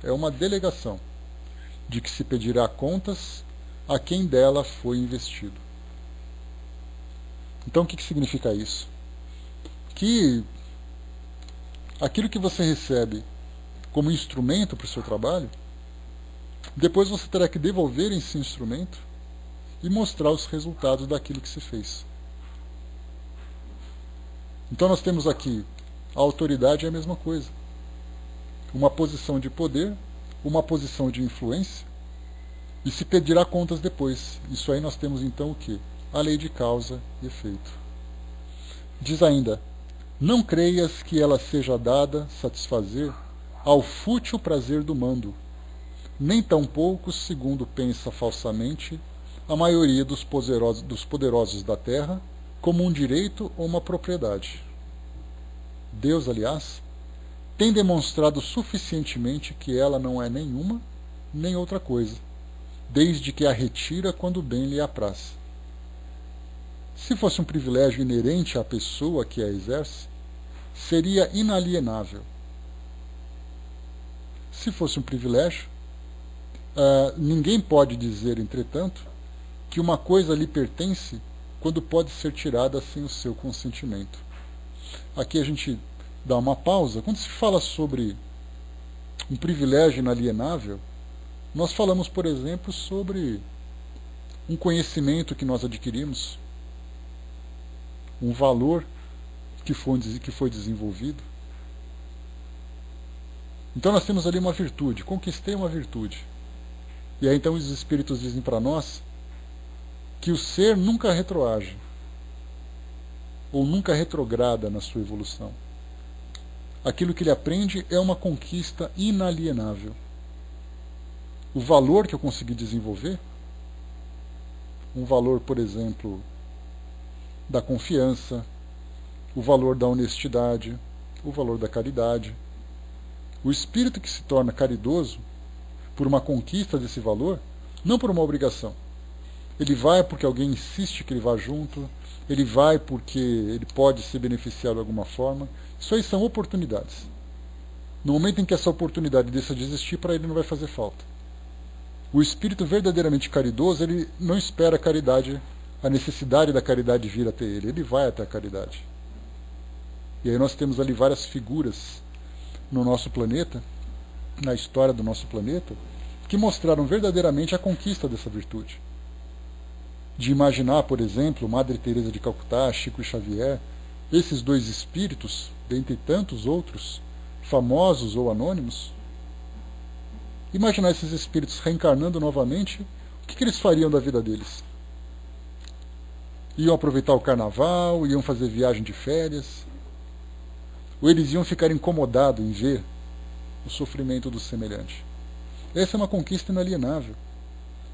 é uma delegação. de que se pedirá contas a quem dela foi investido. Então, o que significa isso? Que aquilo que você recebe como instrumento para o seu trabalho, depois você terá que devolver esse instrumento e mostrar os resultados daquilo que se fez. Então nós temos aqui, a autoridade é a mesma coisa. Uma posição de poder, uma posição de influência, e se pedirá contas depois. Isso aí nós temos então o quê? A lei de causa e efeito. Diz ainda, não creias que ela seja dada satisfazer ao fútil prazer do mando, nem tampouco, segundo pensa falsamente, a maioria dos poderosos da terra, como um direito ou uma propriedade. Deus, aliás, tem demonstrado suficientemente que ela não é nenhuma nem outra coisa, desde que a retira quando bem lhe apraz. Se fosse um privilégio inerente à pessoa que a exerce, seria inalienável. Se fosse um privilégio, ninguém pode dizer, entretanto, que uma coisa lhe pertence quando pode ser tirada sem o seu consentimento. Aqui a gente dá uma pausa. Quando se fala sobre um privilégio inalienável, nós falamos, por exemplo, sobre um conhecimento que nós adquirimos, um valor que foi desenvolvido. Então nós temos ali uma virtude, conquistei uma virtude. E aí então os espíritos dizem para nós que o ser nunca retroage, ou nunca retrograda na sua evolução. Aquilo que ele aprende é uma conquista inalienável. O valor que eu consegui desenvolver, um valor, por exemplo, da confiança, o valor da honestidade, o valor da caridade. O espírito que se torna caridoso por uma conquista desse valor, não por uma obrigação. Ele vai porque alguém insiste que ele vá junto, ele vai porque ele pode ser beneficiado de alguma forma. Isso aí são oportunidades. No momento em que essa oportunidade deixa de existir, para ele não vai fazer falta. O espírito verdadeiramente caridoso, ele não espera a caridade, a necessidade da caridade vir até ele. Ele vai até a caridade. E aí nós temos ali várias figuras no nosso planeta, na história do nosso planeta, que mostraram verdadeiramente a conquista dessa virtude. De imaginar, por exemplo, Madre Teresa de Calcutá, Chico Xavier, esses dois espíritos, dentre tantos outros, famosos ou anônimos, imaginar esses espíritos reencarnando novamente, o que eles fariam da vida deles? Iam aproveitar o carnaval, iam fazer viagem de férias, ou eles iam ficar incomodados em ver o sofrimento do semelhante? Essa é uma conquista inalienável.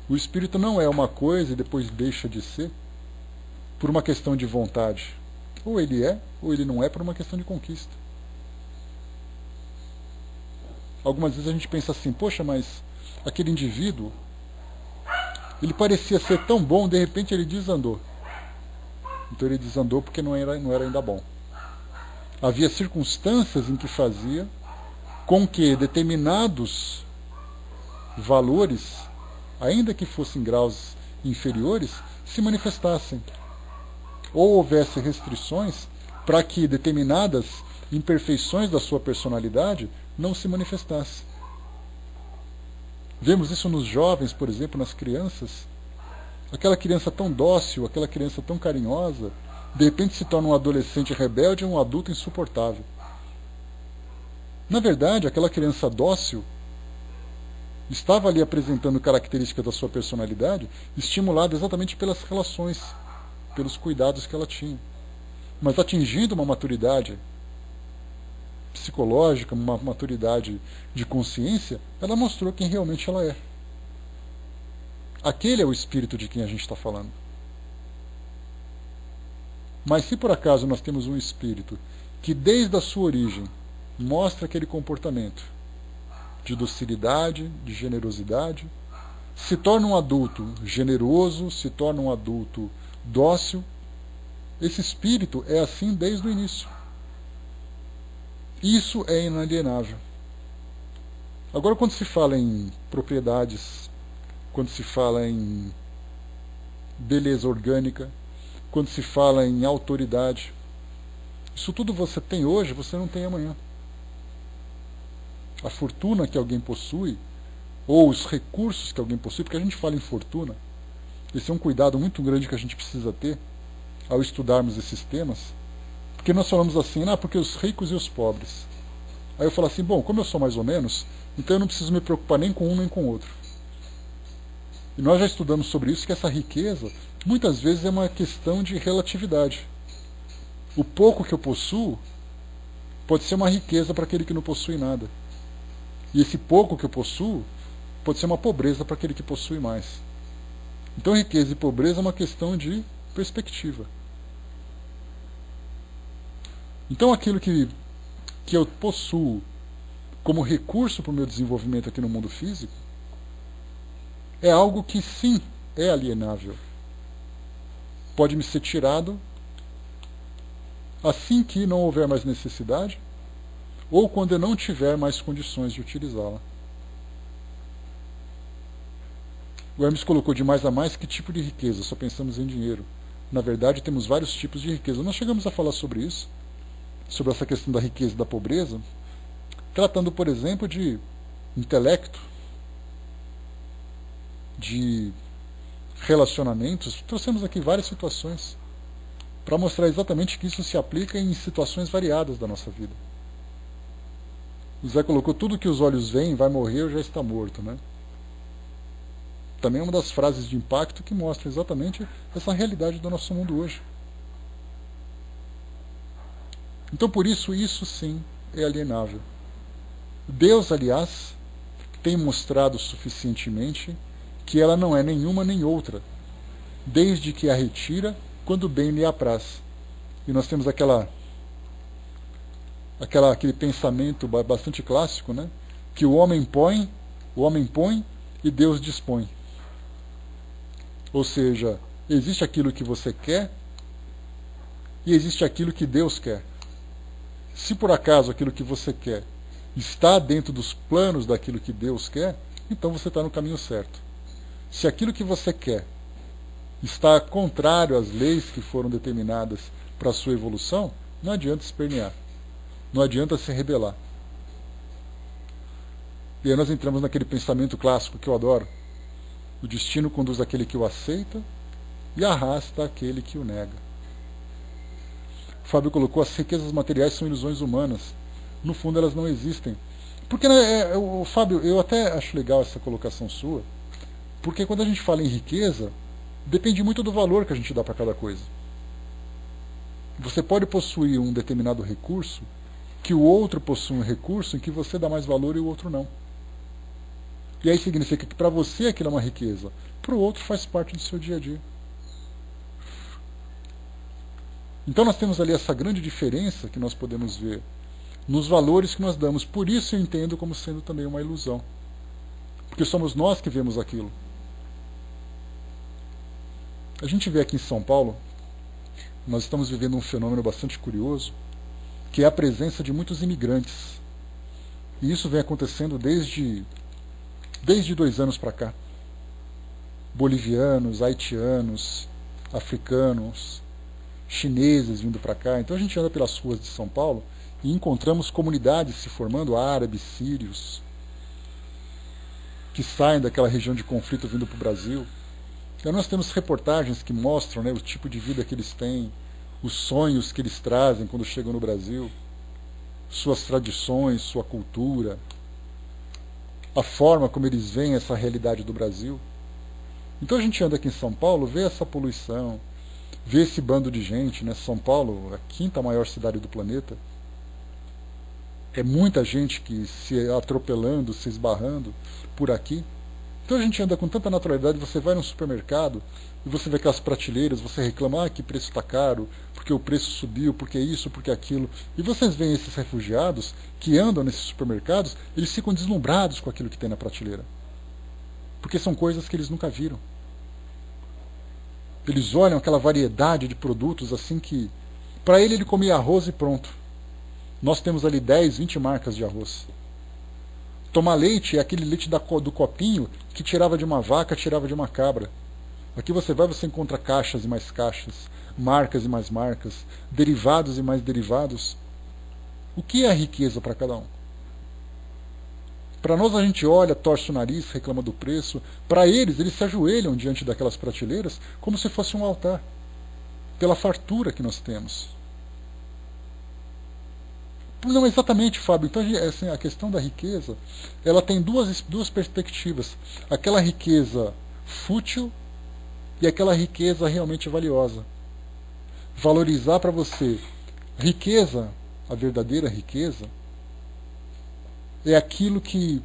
O espírito não é uma coisa e depois deixa de ser por uma questão de vontade. Ou ele é, ou ele não é, por uma questão de conquista. Algumas vezes a gente pensa assim, poxa, mas aquele indivíduo, ele parecia ser tão bom, de repente ele desandou. Então ele desandou porque não era ainda bom. Havia circunstâncias em que fazia com que determinados valores, ainda que fossem graus inferiores, se manifestassem. Ou houvesse restrições para que determinadas imperfeições da sua personalidade não se manifestassem. Vemos isso nos jovens, por exemplo, nas crianças. Aquela criança tão dócil, aquela criança tão carinhosa, de repente se torna um adolescente rebelde e um adulto insuportável. Na verdade, aquela criança dócil estava ali apresentando características da sua personalidade, estimulada exatamente pelas relações, pelos cuidados que ela tinha. Mas atingindo uma maturidade psicológica, uma maturidade de consciência, ela mostrou quem realmente ela é. Aquele é o espírito de quem a gente está falando. Mas se por acaso nós temos um espírito que desde a sua origem mostra aquele comportamento de docilidade, de generosidade, se torna um adulto generoso, se torna um adulto dócil, esse espírito é assim desde o início. Isso é inalienável. Agora, quando se fala em propriedades, quando se fala em beleza orgânica, quando se fala em autoridade, isso tudo você tem hoje, você não tem amanhã. A fortuna que alguém possui, ou os recursos que alguém possui, porque a gente fala em fortuna, esse é um cuidado muito grande que a gente precisa ter ao estudarmos esses temas, porque nós falamos assim, porque os ricos e os pobres. Aí eu falo assim, bom, como eu sou mais ou menos, então eu não preciso me preocupar nem com um nem com o outro. E nós já estudamos sobre isso, que essa riqueza, muitas vezes é uma questão de relatividade. O pouco que eu possuo pode ser uma riqueza para aquele que não possui nada. E esse pouco que eu possuo pode ser uma pobreza para aquele que possui mais. Então riqueza e pobreza é uma questão de perspectiva. Então aquilo que eu possuo como recurso para o meu desenvolvimento aqui no mundo físico é algo que sim é alienável. Pode me ser tirado assim que não houver mais necessidade ou quando eu não tiver mais condições de utilizá-la. O Hermes colocou de mais a mais que tipo de riqueza, só pensamos em dinheiro. Na verdade, temos vários tipos de riqueza. Nós chegamos a falar sobre isso, sobre essa questão da riqueza e da pobreza, tratando, por exemplo, de intelecto, de relacionamentos. Trouxemos aqui várias situações para mostrar exatamente que isso se aplica em situações variadas da nossa vida. O Zé colocou, tudo que os olhos veem vai morrer ou já está morto, né? Também é uma das frases de impacto que mostra exatamente essa realidade do nosso mundo hoje. Então, por isso sim é alienável. Deus, aliás, tem mostrado suficientemente que ela não é nenhuma nem outra, desde que a retira quando bem lhe apraz. E nós temos aquele pensamento bastante clássico, né? Que o homem põe e Deus dispõe. Ou seja, existe aquilo que você quer e existe aquilo que Deus quer. Se por acaso aquilo que você quer está dentro dos planos daquilo que Deus quer, então você está no caminho certo. Se aquilo que você quer está contrário às leis que foram determinadas para a sua evolução, não adianta espernear. Não adianta se rebelar. E aí nós entramos naquele pensamento clássico que eu adoro. O destino conduz aquele que o aceita e arrasta aquele que o nega. O Fábio colocou, as riquezas materiais são ilusões humanas. No fundo elas não existem. Porque, Fábio, eu até acho legal essa colocação sua, porque quando a gente fala em riqueza, depende muito do valor que a gente dá para cada coisa. Você pode possuir um determinado recurso, que o outro possui um recurso em que você dá mais valor e o outro não. E aí significa que para você aquilo é uma riqueza, para o outro faz parte do seu dia a dia. Então nós temos ali essa grande diferença que nós podemos ver nos valores que nós damos. Por isso eu entendo como sendo também uma ilusão. Porque somos nós que vemos aquilo. A gente vê aqui em São Paulo, nós estamos vivendo um fenômeno bastante curioso, que é a presença de muitos imigrantes. E isso vem acontecendo desde 2 anos para cá. Bolivianos, haitianos, africanos, chineses vindo para cá. Então a gente anda pelas ruas de São Paulo e encontramos comunidades se formando, árabes, sírios, que saem daquela região de conflito vindo para o Brasil. Então nós temos reportagens que mostram, né, o tipo de vida que eles têm, os sonhos que eles trazem quando chegam no Brasil, suas tradições, sua cultura, a forma como eles veem essa realidade do Brasil. Então a gente anda aqui em São Paulo, vê essa poluição, vê esse bando de gente, né? São Paulo, a 5ª maior cidade do planeta, é muita gente que se atropelando, se esbarrando por aqui. Então a gente anda com tanta naturalidade, você vai no supermercado e você vê aquelas prateleiras, você reclama, que preço está caro, porque o preço subiu, porque isso, porque aquilo. E vocês veem esses refugiados que andam nesses supermercados, eles ficam deslumbrados com aquilo que tem na prateleira. Porque são coisas que eles nunca viram. Eles olham aquela variedade de produtos assim que, para ele comia arroz e pronto. Nós temos ali 10, 20 marcas de arroz. Tomar leite é aquele leite do copinho que tirava de uma vaca, tirava de uma cabra. Aqui você vai, você encontra caixas e mais caixas, marcas e mais marcas, derivados e mais derivados. O que é a riqueza para cada um? Para nós a gente olha, torce o nariz, reclama do preço. Para eles se ajoelham diante daquelas prateleiras como se fosse um altar, pela fartura que nós temos. Não exatamente, Fábio. Então assim, a questão da riqueza, ela tem duas perspectivas. Aquela riqueza fútil e aquela riqueza realmente valiosa. Valorizar para você riqueza, a verdadeira riqueza, é aquilo que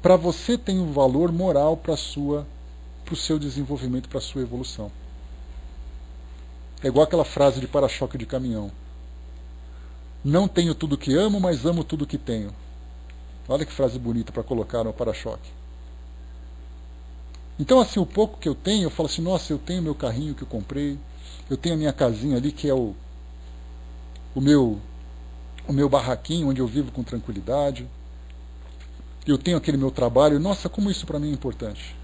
para você tem um valor moral para o seu desenvolvimento, para a sua evolução. É igual aquela frase de para-choque de caminhão. Não tenho tudo que amo, mas amo tudo que tenho. Olha que frase bonita para colocar no para-choque. Então, assim, o pouco que eu tenho, eu falo assim, nossa, eu tenho meu carrinho que eu comprei, eu tenho a minha casinha ali, que é o meu barraquinho, onde eu vivo com tranquilidade, eu tenho aquele meu trabalho, nossa, como isso para mim é importante.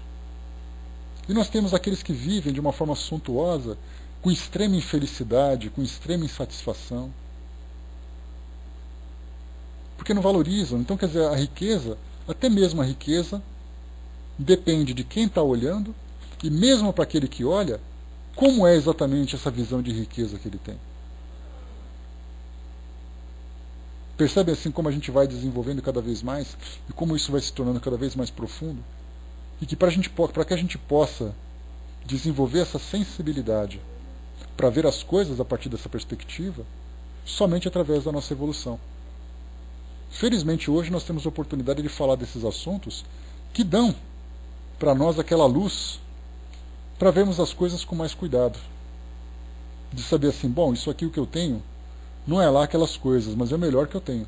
E nós temos aqueles que vivem de uma forma suntuosa, com extrema infelicidade, com extrema insatisfação, porque não valorizam. Então, quer dizer, a riqueza, até mesmo a riqueza, depende de quem está olhando, e mesmo para aquele que olha, como é exatamente essa visão de riqueza que ele tem. Percebe assim como a gente vai desenvolvendo cada vez mais, e como isso vai se tornando cada vez mais profundo? E que para que a gente possa desenvolver essa sensibilidade para ver as coisas a partir dessa perspectiva, somente através da nossa evolução. Felizmente hoje nós temos a oportunidade de falar desses assuntos que dão para nós aquela luz para vermos as coisas com mais cuidado. De saber assim, bom, isso aqui o que eu tenho não é lá aquelas coisas, mas é o melhor que eu tenho.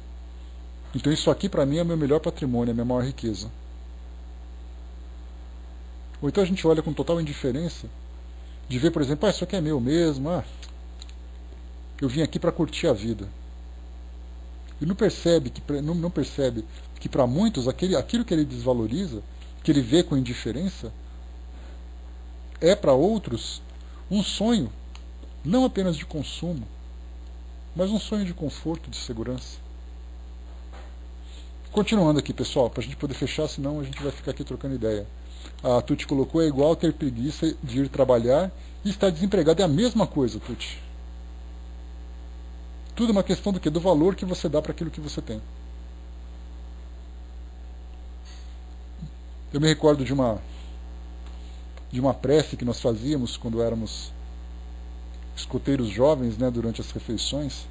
Então isso aqui para mim é o meu melhor patrimônio, é a minha maior riqueza. Ou então a gente olha com total indiferença de ver, por exemplo, isso aqui é meu mesmo, eu vim aqui para curtir a vida. E não percebe que para muitos aquilo que ele desvaloriza, que ele vê com indiferença, é para outros um sonho, não apenas de consumo, mas um sonho de conforto, de segurança. Continuando aqui, pessoal, para a gente poder fechar, senão a gente vai ficar aqui trocando ideia. A Tuti colocou, é igual ter preguiça de ir trabalhar e estar desempregado. É a mesma coisa, Tuti. Tudo é uma questão do quê? Do valor que você dá para aquilo que você tem. Eu me recordo de uma prece que nós fazíamos quando éramos escoteiros jovens, né, durante as refeições,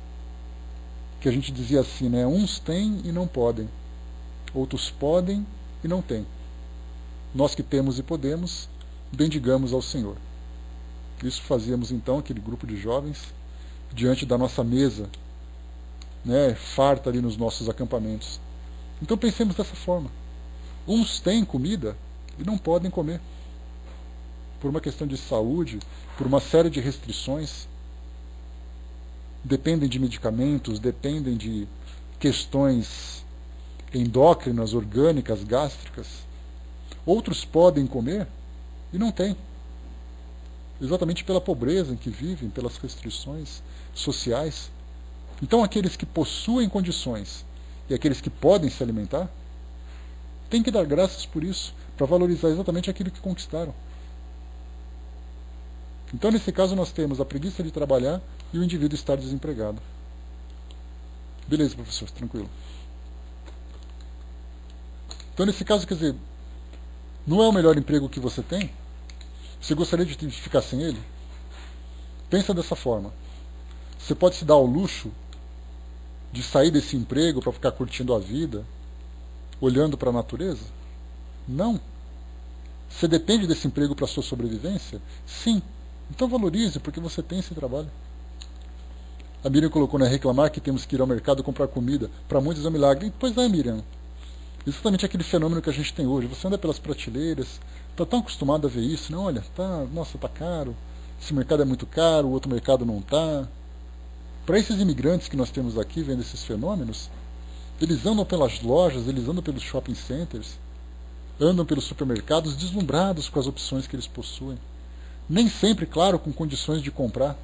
que a gente dizia assim, né, uns têm e não podem, outros podem e não têm. Nós que temos e podemos, bendigamos ao Senhor. Isso fazíamos então, aquele grupo de jovens, diante da nossa mesa, né, farta ali nos nossos acampamentos. Então pensemos dessa forma. Uns têm comida e não podem comer, por uma questão de saúde, por uma série de restrições, dependem de medicamentos, dependem de questões endócrinas, orgânicas, gástricas. Outros podem comer e não têm, exatamente pela pobreza em que vivem, pelas restrições sociais. Então aqueles que possuem condições e aqueles que podem se alimentar, têm que dar graças por isso, para valorizar exatamente aquilo que conquistaram. Então nesse caso nós temos a preguiça de trabalhar e o indivíduo estar desempregado. Beleza, professor, tranquilo. Então nesse caso, quer dizer, não é o melhor emprego que você tem? Você gostaria de ficar sem ele? Pensa dessa forma. Você pode se dar ao luxo de sair desse emprego para ficar curtindo a vida, olhando para a natureza? Não. Você depende desse emprego para a sua sobrevivência? Sim. Então valorize, porque você tem esse trabalho. A Miriam colocou, né, reclamar que temos que ir ao mercado comprar comida. Para muitos é um milagre. Pois é, Miriam. Exatamente aquele fenômeno que a gente tem hoje. Você anda pelas prateleiras, está tão acostumado a ver isso, né? Olha, nossa, está caro, esse mercado é muito caro, o outro mercado não está. Para esses imigrantes que nós temos aqui, vendo esses fenômenos, Eles andam pelas lojas, eles andam pelos shopping centers, andam pelos supermercados deslumbrados com as opções que eles possuem. Nem sempre, claro, com condições de comprar,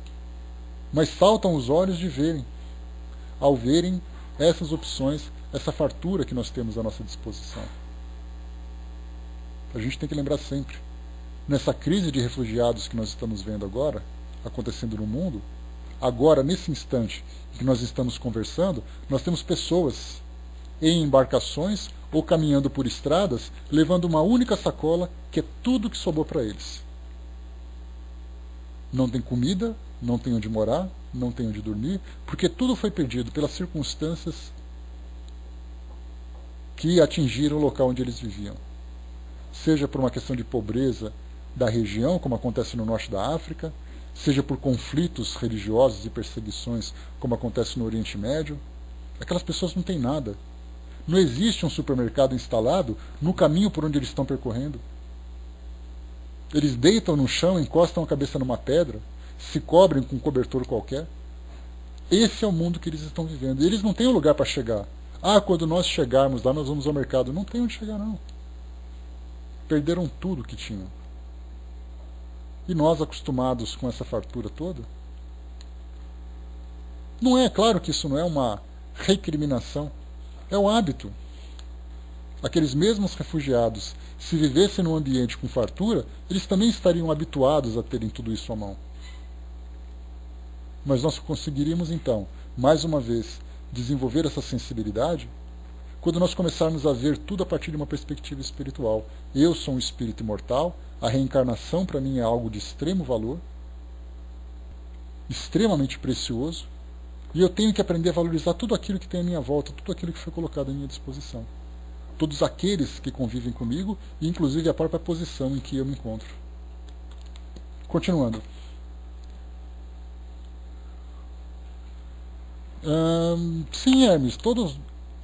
mas saltam os olhos de verem, ao verem essas opções, essa fartura que nós temos à nossa disposição. A gente tem que lembrar sempre, nessa crise de refugiados que nós estamos vendo agora, acontecendo no mundo, agora, nesse instante em que nós estamos conversando, nós temos pessoas em embarcações ou caminhando por estradas, levando uma única sacola, que é tudo que sobrou para eles. Não tem comida, não tem onde morar, não tem onde dormir, porque tudo foi perdido pelas circunstâncias que atingiram o local onde eles viviam. Seja por uma questão de pobreza da região, como acontece no norte da África, seja por conflitos religiosos e perseguições, como acontece no Oriente Médio. Aquelas pessoas não têm nada. Não existe um supermercado instalado no caminho por onde eles estão percorrendo. Eles deitam no chão, encostam a cabeça numa pedra, se cobrem com um cobertor qualquer. Esse é o mundo que eles estão vivendo. E eles não têm um lugar para chegar. Ah, quando nós chegarmos lá, nós vamos ao mercado. Não tem onde chegar, não. Perderam tudo que tinham. E nós, acostumados com essa fartura toda? Não é, claro que isso não é uma recriminação. É um hábito. Aqueles mesmos refugiados, se vivessem num ambiente com fartura, eles também estariam habituados a terem tudo isso à mão. Mas nós conseguiríamos, então, mais uma vez, desenvolver essa sensibilidade quando nós começarmos a ver tudo a partir de uma perspectiva espiritual. Eu sou um espírito imortal, a reencarnação para mim é algo de extremo valor, extremamente precioso, e eu tenho que aprender a valorizar tudo aquilo que tem à minha volta, tudo aquilo que foi colocado à minha disposição. Todos aqueles que convivem comigo, e inclusive a própria posição em que eu me encontro. Continuando. Sim, Hermes, todos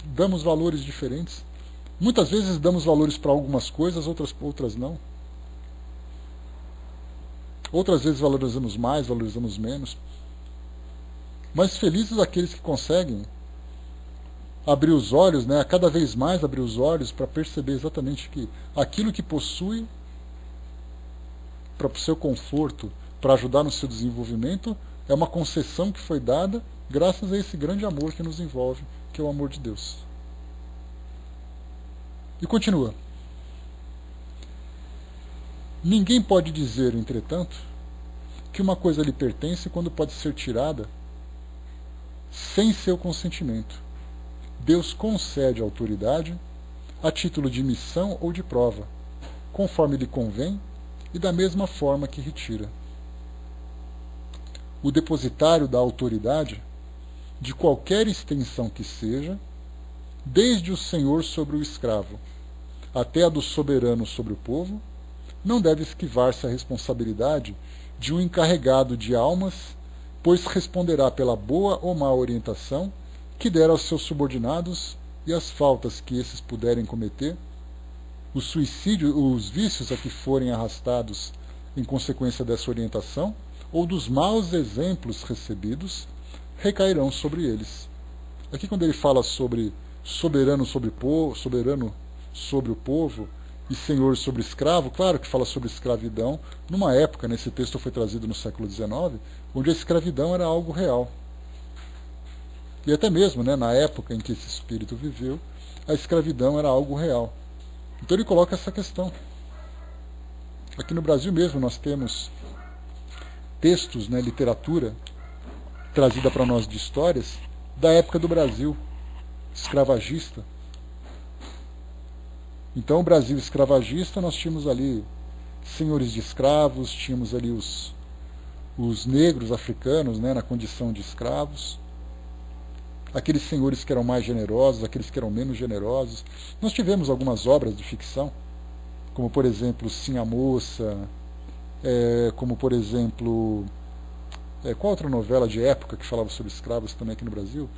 damos valores diferentes. Muitas vezes damos valores para algumas coisas, outras não. Outras vezes valorizamos mais, valorizamos menos. Mas felizes aqueles que conseguem abrir os olhos, né, a cada vez mais abrir os olhos para perceber exatamente que aquilo que possui para o seu conforto, para ajudar no seu desenvolvimento, é uma concessão que foi dada graças a esse grande amor que nos envolve, que é o amor de Deus. E continua. Ninguém pode dizer, entretanto, que uma coisa lhe pertence quando pode ser tirada sem seu consentimento. Deus concede autoridade a título de missão ou de prova, conforme lhe convém e da mesma forma que retira. O depositário da autoridade, de qualquer extensão que seja, desde o senhor sobre o escravo até a do soberano sobre o povo, não deve esquivar-se a responsabilidade de um encarregado de almas, pois responderá pela boa ou má orientação que der aos seus subordinados e as faltas que esses puderem cometer, o suicídio, os vícios a que forem arrastados em consequência dessa orientação, ou dos maus exemplos recebidos, recairão sobre eles. Aqui quando ele fala sobre soberano sobre o povo e senhor sobre escravo, claro que fala sobre escravidão, numa época, nesse texto foi trazido no século XIX, onde a escravidão era algo real. E até mesmo, né, na época em que esse espírito viveu, a escravidão era algo real. Então ele coloca essa questão. Aqui no Brasil mesmo nós temos textos, né, literatura trazida para nós de histórias da época do Brasil escravagista. Então o Brasil escravagista, nós tínhamos ali senhores de escravos, tínhamos ali os negros africanos, né, na condição de escravos, aqueles senhores que eram mais generosos, aqueles que eram menos generosos. Nós tivemos algumas obras de ficção, como por exemplo Sim a Moça, como por exemplo, qual outra novela de época que falava sobre escravos também aqui no Brasil?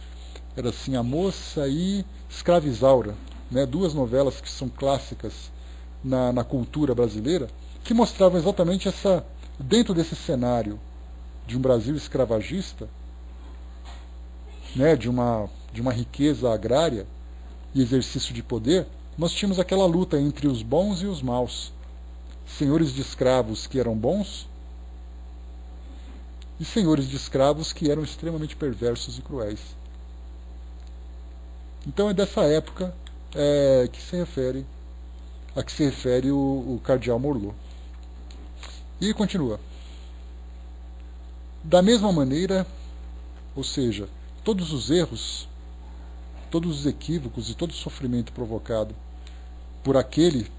Era Sim a Moça e Escravizaura, né? Duas novelas que são clássicas na cultura brasileira, que mostravam exatamente dentro desse cenário de um Brasil escravagista, né, de uma riqueza agrária, e exercício de poder, nós tínhamos aquela luta entre os bons e os maus. Senhores de escravos que eram bons e senhores de escravos que eram extremamente perversos e cruéis. Então é dessa época a que se refere o cardeal Morlot. E continua. Da mesma maneira, ou seja, todos os erros, todos os equívocos e todo o sofrimento provocado por aquele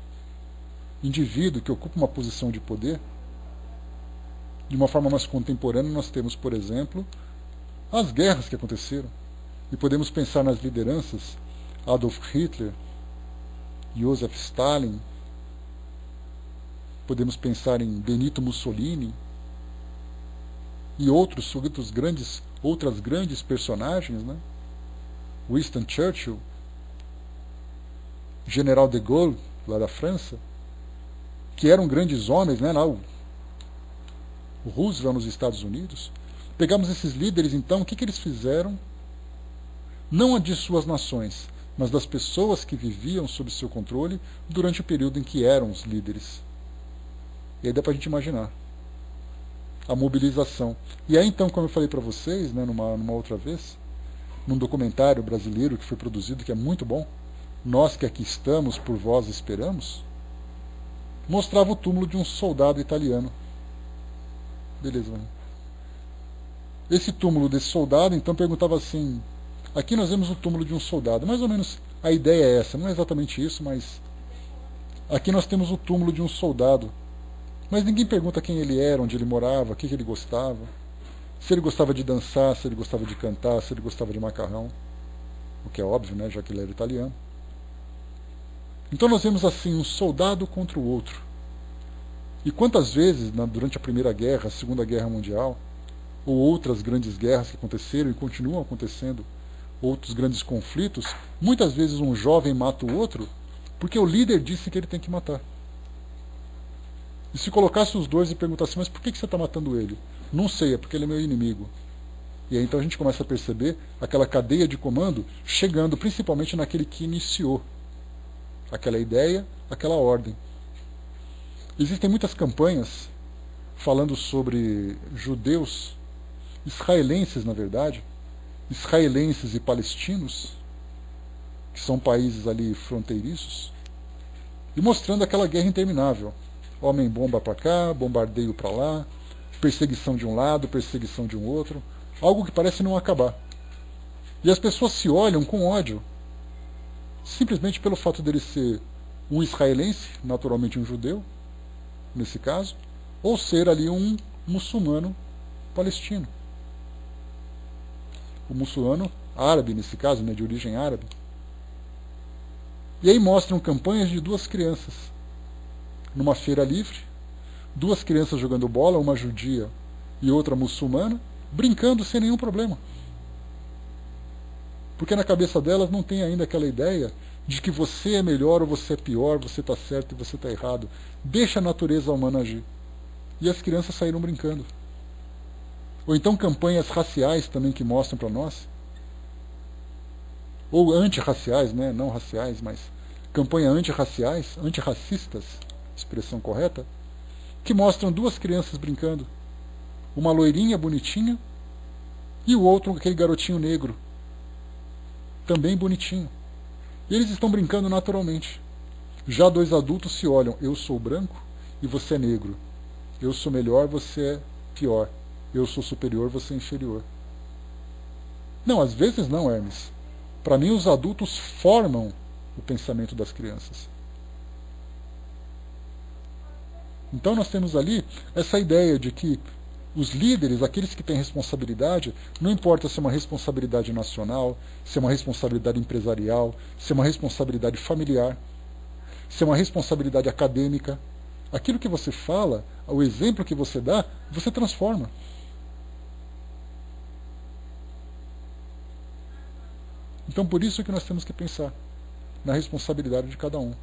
indivíduo que ocupa uma posição de poder, de uma forma mais contemporânea, nós temos, por exemplo, as guerras que aconteceram. E podemos pensar nas lideranças Adolf Hitler, Joseph Stalin, podemos pensar em Benito Mussolini e outras grandes personagens, né? Winston Churchill, General de Gaulle, lá da França, que eram grandes homens, né? Lá o Roosevelt nos Estados Unidos. Pegamos esses líderes, então, o que eles fizeram? Não de suas nações, mas das pessoas que viviam sob seu controle durante o período em que eram os líderes. E aí dá para a gente imaginar a mobilização. E aí então, como eu falei para vocês, né, numa outra vez, num documentário brasileiro que foi produzido, que é muito bom, Nós que aqui estamos, por vós esperamos, mostrava o túmulo de um soldado italiano. Beleza, mano. Esse túmulo desse soldado, então, perguntava assim, aqui nós vemos o túmulo de um soldado, mais ou menos a ideia é essa, não é exatamente isso, mas aqui nós temos o túmulo de um soldado, mas ninguém pergunta quem ele era, onde ele morava, o que ele gostava, se ele gostava de dançar, se ele gostava de cantar, se ele gostava de macarrão, o que é óbvio, né, já que ele era italiano. Então nós vemos assim um soldado contra o outro. E quantas vezes, durante a Primeira Guerra, a Segunda Guerra Mundial, ou outras grandes guerras que aconteceram e continuam acontecendo, outros grandes conflitos, muitas vezes um jovem mata o outro porque o líder disse que ele tem que matar. E se colocasse os dois e perguntasse, mas por que você está matando ele? Não sei, é porque ele é meu inimigo. E aí então a gente começa a perceber aquela cadeia de comando chegando principalmente naquele que iniciou aquela ideia, aquela ordem. Existem muitas campanhas falando sobre judeus, israelenses na verdade, israelenses e palestinos, que são países ali fronteiriços, e mostrando aquela guerra interminável. Homem-bomba para cá, bombardeio para lá, perseguição de um lado, perseguição de um outro, algo que parece não acabar. E as pessoas se olham com ódio, simplesmente pelo fato dele ser um israelense, naturalmente um judeu, nesse caso, ou ser ali um muçulmano palestino. O muçulmano árabe, nesse caso, né, de origem árabe. E aí mostram campanhas de duas crianças, numa feira livre, duas crianças jogando bola, uma judia e outra muçulmana, brincando sem nenhum problema. Porque na cabeça delas não tem ainda aquela ideia de que você é melhor ou você é pior, você está certo e você está errado. Deixa a natureza humana agir. E as crianças saíram brincando. Ou então campanhas raciais também que mostram para nós, ou antirraciais, né? Não raciais, mas campanha antirraciais, antirracistas, expressão correta, que mostram duas crianças brincando. Uma loirinha bonitinha e o outro, aquele garotinho negro, também bonitinho. E eles estão brincando naturalmente. Já dois adultos se olham, eu sou branco e você é negro. Eu sou melhor, você é pior. Eu sou superior, você é inferior. Não, às vezes não, Hermes. Para mim, os adultos formam o pensamento das crianças. Então nós temos ali essa ideia de que os líderes, aqueles que têm responsabilidade, não importa se é uma responsabilidade nacional, se é uma responsabilidade empresarial, se é uma responsabilidade familiar, se é uma responsabilidade acadêmica, aquilo que você fala, o exemplo que você dá, você transforma. Então por isso que nós temos que pensar na responsabilidade de cada um.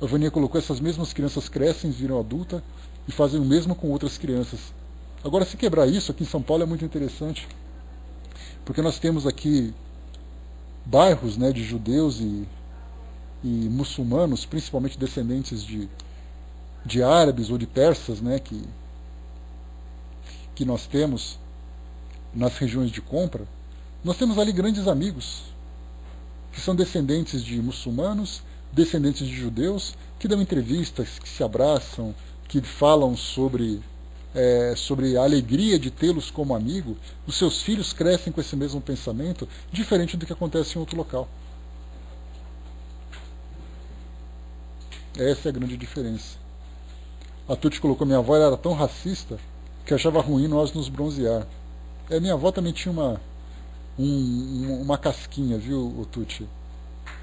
A Vânia colocou, essas mesmas crianças crescem, viram adulta e fazem o mesmo com outras crianças. Agora, se quebrar isso, aqui em São Paulo é muito interessante, porque nós temos aqui bairros, né, de judeus e muçulmanos, principalmente descendentes de árabes ou de persas, né, que nós temos nas regiões de compra, nós temos ali grandes amigos, que são descendentes de muçulmanos, descendentes de judeus, que dão entrevistas, que se abraçam, que falam sobre a alegria de tê-los como amigo. Os seus filhos crescem com esse mesmo pensamento, diferente do que acontece em outro local. Essa é a grande diferença. A Tuti colocou: minha avó era tão racista que achava ruim nós nos bronzear. Minha avó também tinha uma casquinha, viu, Tuti?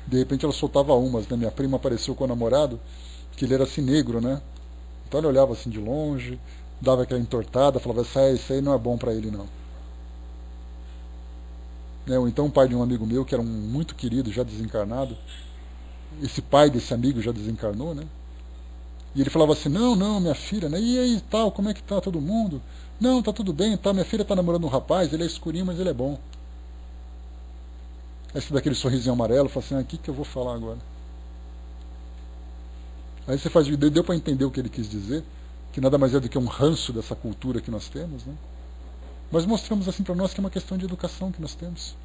De repente ela soltava umas, né? Minha prima apareceu com o namorado, que ele era assim negro, né? Então ela olhava assim de longe, dava aquela entortada, falava: isso aí não é bom pra ele, não. Ou então o pai de um amigo meu, que era muito querido, já desencarnado, esse pai desse amigo já desencarnou, né? E ele falava assim: não, minha filha, né? E aí, tal, como é que tá todo mundo? Não, tá tudo bem, tá, minha filha tá namorando um rapaz, ele é escurinho, mas ele é bom. Aí você dá aquele sorrisinho amarelo, fala assim: o que eu vou falar agora? Aí você faz, deu para entender o que ele quis dizer, que nada mais é do que um ranço dessa cultura que nós temos, né? Mas mostramos assim para nós que é uma questão de educação que nós temos.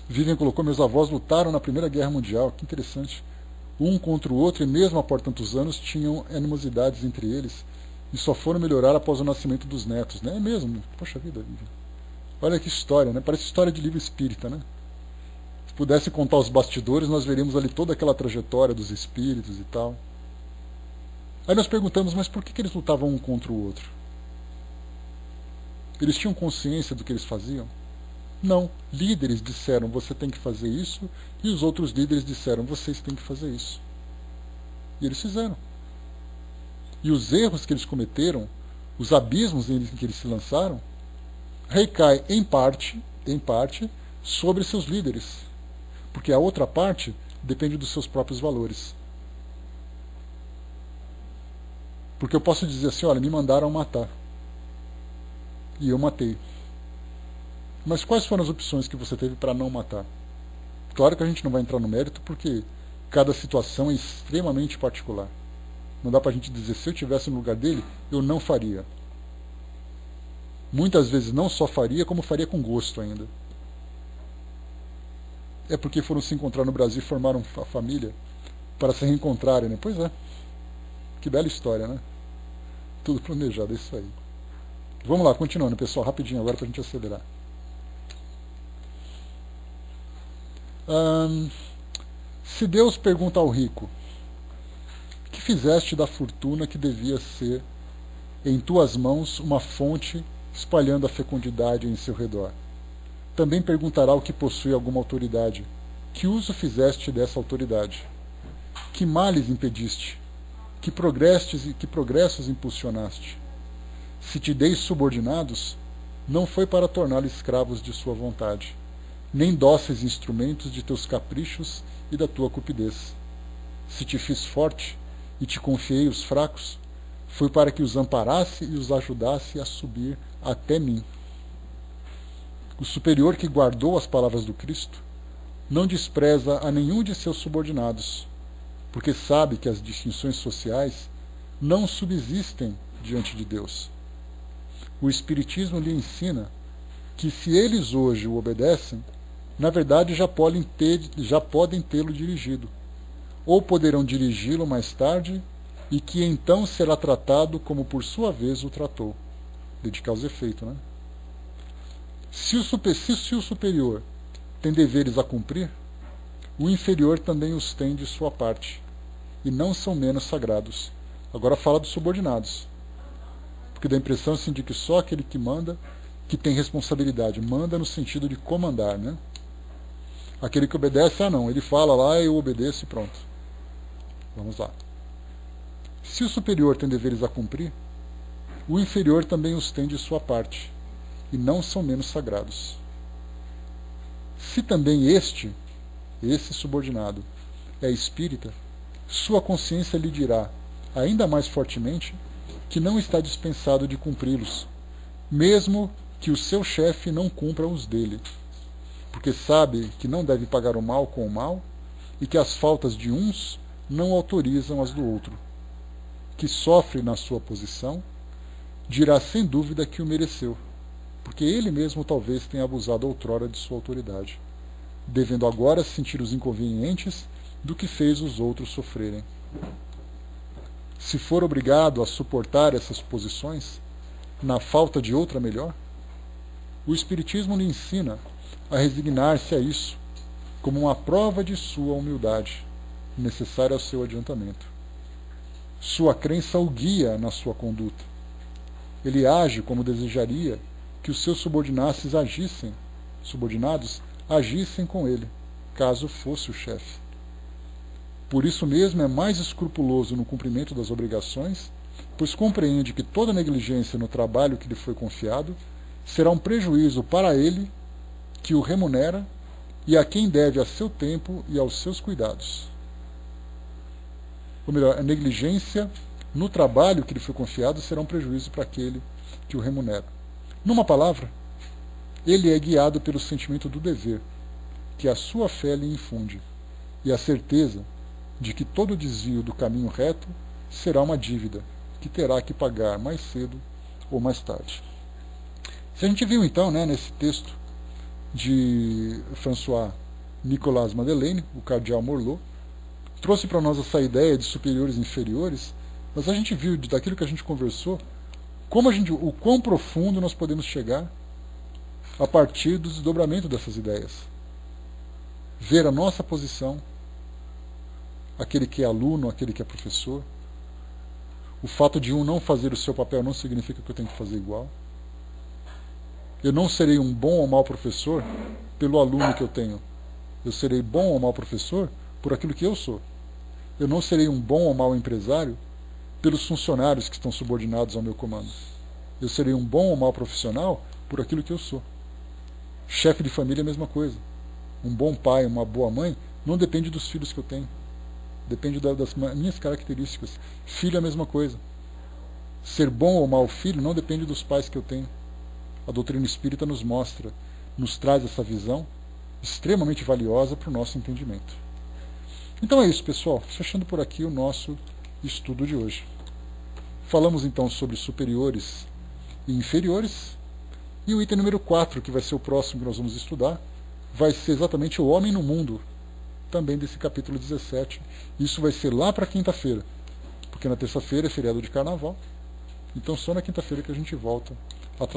Vivian colocou: meus avós lutaram na Primeira Guerra Mundial, que interessante. Um contra o outro, e mesmo após tantos anos tinham animosidades entre eles, e só foram melhorar após o nascimento dos netos, né? É mesmo, poxa vida, Vivian. Olha que história, né? Parece história de livro espírita, né? Se pudesse contar os bastidores, nós veríamos ali toda aquela trajetória dos espíritos e tal. Aí nós perguntamos: mas por que eles lutavam um contra o outro? Eles tinham consciência do que eles faziam? Não. Líderes disseram: você tem que fazer isso, e os outros líderes disseram: vocês têm que fazer isso. E eles fizeram. E os erros que eles cometeram, os abismos em que eles se lançaram, recai em parte sobre seus líderes. Porque a outra parte depende dos seus próprios valores. Porque eu posso dizer assim: olha, me mandaram matar. E eu matei. Mas quais foram as opções que você teve para não matar? Claro que a gente não vai entrar no mérito, porque cada situação é extremamente particular. Não dá para a gente dizer: se eu estivesse no lugar dele, eu não faria. Muitas vezes não só faria, como faria com gosto ainda. É porque foram se encontrar no Brasil e formaram a família para se reencontrarem, né? Pois é. Que bela história, né? Tudo planejado, é isso aí. Vamos lá, continuando, pessoal, rapidinho agora para a gente acelerar. Se Deus pergunta ao rico: que fizeste da fortuna que devia ser em tuas mãos uma fonte espalhando a fecundidade em seu redor? Também perguntará o que possui alguma autoridade: que uso fizeste dessa autoridade? Que males impediste? Que progressos impulsionaste? Se te dei subordinados, não foi para torná-los escravos de sua vontade, nem dóceis instrumentos de teus caprichos e da tua cupidez. Se te fiz forte e te confiei os fracos, foi para que os amparasse e os ajudasse a subir até mim. O superior que guardou as palavras do Cristo não despreza a nenhum de seus subordinados, porque sabe que as distinções sociais não subsistem diante de Deus. O Espiritismo lhe ensina que, se eles hoje o obedecem, na verdade já podem tê-lo dirigido, ou poderão dirigi-lo mais tarde, e que então será tratado como por sua vez o tratou. Dedicar aos efeitos, né? Se o superior tem deveres a cumprir, o inferior também os tem de sua parte, e não são menos sagrados. Agora fala dos subordinados, porque dá a impressão assim, de que só aquele que manda, que tem responsabilidade, manda no sentido de comandar, né? Aquele que obedece, não, ele fala lá, eu obedeço e pronto. Vamos lá. Se o superior tem deveres a cumprir, o inferior também os tem de sua parte, e não são menos sagrados. Se também esse subordinado, é espírita, sua consciência lhe dirá, ainda mais fortemente, que não está dispensado de cumpri-los, mesmo que o seu chefe não cumpra os dele. porque sabe que não deve pagar o mal com o mal e que as faltas de uns não autorizam as do outro. Que sofre na sua posição, dirá sem dúvida que o mereceu, porque ele mesmo talvez tenha abusado outrora de sua autoridade, devendo agora sentir os inconvenientes do que fez os outros sofrerem. Se for obrigado a suportar essas posições, na falta de outra melhor, o Espiritismo lhe ensina a resignar-se a isso, como uma prova de sua humildade, necessária ao seu adiantamento. Sua crença o guia na sua conduta. Ele age como desejaria que os seus subordinados agissem com ele, caso fosse o chefe. Por isso mesmo é mais escrupuloso no cumprimento das obrigações, pois compreende que toda negligência no trabalho que lhe foi confiado será um prejuízo para ele, que o remunera, e a quem deve a seu tempo e aos seus cuidados. Ou melhor, a negligência no trabalho que lhe foi confiado será um prejuízo para aquele que o remunera. Numa palavra, ele é guiado pelo sentimento do dever, que a sua fé lhe infunde, e a certeza de que todo desvio do caminho reto será uma dívida, que terá que pagar mais cedo ou mais tarde. Se a gente viu então, nesse texto de François-Nicolas Madeleine, o cardeal Morlot, trouxe para nós essa ideia de superiores e inferiores, mas a gente viu, daquilo que a gente conversou, o quão profundo nós podemos chegar a partir do desdobramento dessas ideias. Ver a nossa posição, aquele que é aluno, aquele que é professor. O fato de um não fazer o seu papel não significa que eu tenho que fazer igual. Eu não serei um bom ou mau professor pelo aluno que eu tenho. Eu serei bom ou mau professor por aquilo que eu sou. Eu não serei um bom ou mau empresário pelos funcionários que estão subordinados ao meu comando. Eu serei um bom ou mau profissional por aquilo que eu sou. Chefe de família é a mesma coisa. Um bom pai, uma boa mãe, não depende dos filhos que eu tenho. Depende das minhas características. Filho é a mesma coisa. Ser bom ou mau filho não depende dos pais que eu tenho. A doutrina espírita nos traz essa visão extremamente valiosa para o nosso entendimento. Então é isso, pessoal. Fechando por aqui o nosso estudo de hoje. Falamos então sobre superiores e inferiores. E o item número 4, que vai ser o próximo que nós vamos estudar, vai ser exatamente o homem no mundo, também desse capítulo 17. Isso vai ser lá para quinta-feira, porque na terça-feira é feriado de carnaval. Então só na quinta-feira que a gente volta